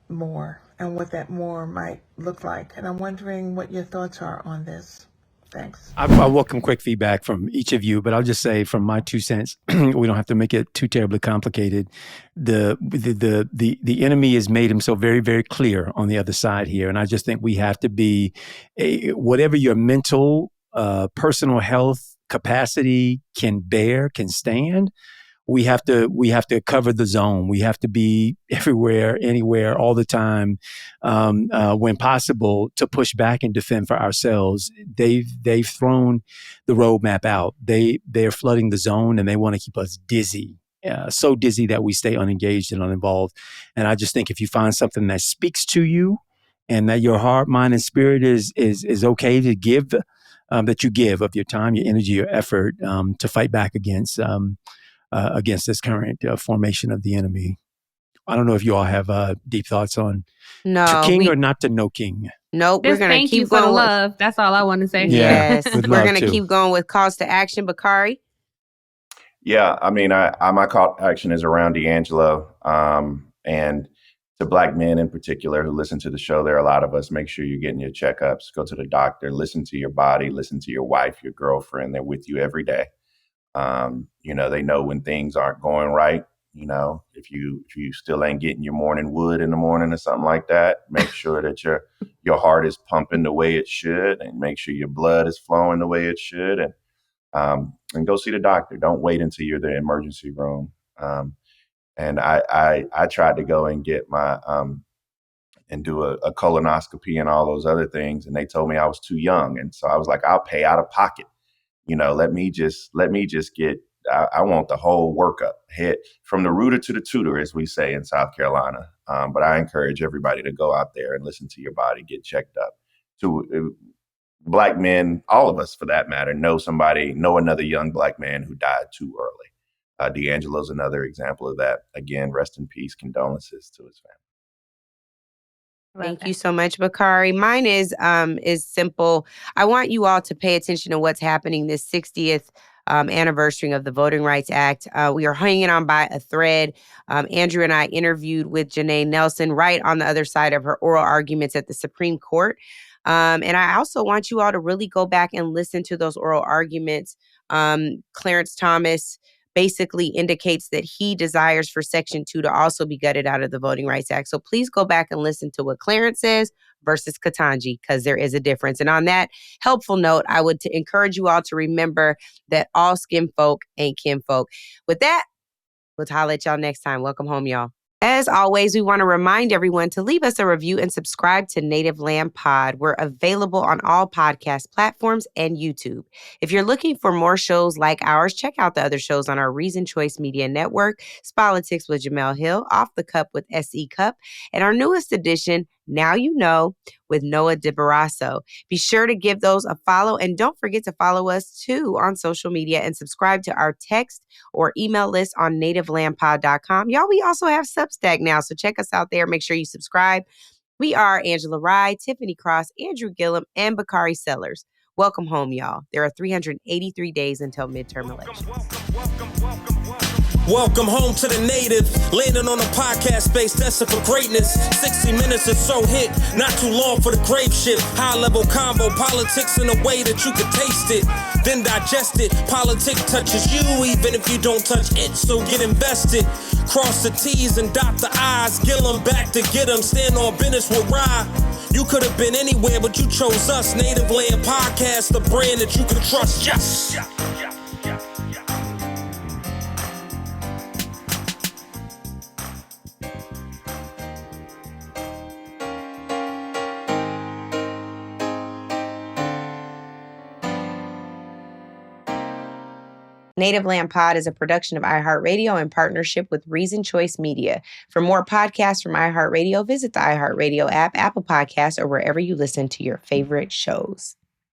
[SPEAKER 12] more, and what that more might look like? And I'm wondering what your thoughts are on this. Thanks.
[SPEAKER 4] I welcome quick feedback from each of you, but I'll just say from my 2 cents, we don't have to make it too terribly complicated. The enemy has made himself very, very clear on the other side here. And I just think we have to be, whatever your mental, personal health capacity can bear, can stand, we have to cover the zone. We have to be everywhere, anywhere, all the time, when possible, to push back and defend for ourselves. They've thrown the roadmap out. They're flooding the zone, and they want to keep us dizzy, so dizzy that we stay unengaged and uninvolved. And I just think if you find something that speaks to you, and that your heart, mind, and spirit is okay to give, that you give of your time, your energy, your effort, to fight back against this current formation of the enemy. I don't know if you all have deep thoughts on to king or not to no king.
[SPEAKER 2] Nope.
[SPEAKER 5] We're going to keep going for the love. That's all I want to say.
[SPEAKER 2] Yes. We're going to keep going with calls to action. Bakari?
[SPEAKER 3] Yeah. I mean, my call to action is around D'Angelo, and to Black men in particular who listen to the show. There are a lot of us. Make sure you're getting your checkups. Go to the doctor. Listen to your body. Listen to your wife, your girlfriend. They're with you every day. They know when things aren't going right. If you still ain't getting your morning wood in the morning or something like that, make sure that your heart is pumping the way it should, and make sure your blood is flowing the way it should, and go see the doctor. Don't wait until you're in the emergency room. And I tried to go and get my and do a colonoscopy and all those other things, and they told me I was too young, and so I was like, I'll pay out of pocket. Let me just get, I want the whole workup, head from the rooter to the tutor, as we say in South Carolina. But I encourage everybody to go out there and listen to your body, get checked up. To Black men, all of us for that matter, know another young Black man who died too early. D'Angelo's another example of that. Again, rest in peace, condolences to his family.
[SPEAKER 2] Thank you so much, Bakari. Mine is simple. I want you all to pay attention to what's happening this 60th anniversary of the Voting Rights Act. We are hanging on by a thread. Andrew and I interviewed with Janae Nelson right on the other side of her oral arguments at the Supreme Court. And I also want you all to really go back and listen to those oral arguments. Clarence Thomas basically indicates that he desires for Section 2 to also be gutted out of the Voting Rights Act. So please go back and listen to what Clarence says versus Ketanji, because there is a difference. And on that helpful note, I would encourage you all to remember that all skin folk ain't kin folk. With that, we'll holler at y'all next time. Welcome home, y'all. As always, we want to remind everyone to leave us a review and subscribe to Native Land Pod. We're available on all podcast platforms and YouTube. If you're looking for more shows like ours, check out the other shows on our Reason Choice Media Network, Politics with Jamel Hill, Off the Cup with S.E. Cup, and our newest edition, Now You Know, with Noah DeBarrasso. Be sure to give those a follow, and don't forget to follow us too on social media and subscribe to our text or email list on nativelandpod.com. Y'all, we also have Substack now, so check us out there. Make sure you subscribe. We are Angela Rye, Tiffany Cross, Andrew Gillum, and Bakari Sellers. Welcome home, y'all. There are 383 days until midterm elections.
[SPEAKER 13] Welcome home to the native, landing on a podcast space destined for greatness. 60 minutes or so hit, not too long for the grave shift. High level combo, politics in a way that you can taste it, then digest it. Politics touches you even if you don't touch it, so get invested. Cross the T's and dot the I's, Gillum back to get 'em, stand on business with Rye. You could have been anywhere, but you chose us. Native Land Podcast, the brand that you can trust. Yes.
[SPEAKER 2] Native Land Pod is a production of iHeartRadio in partnership with Reason Choice Media. For more podcasts from iHeartRadio, visit the iHeartRadio app, Apple Podcasts, or wherever you listen to your favorite shows.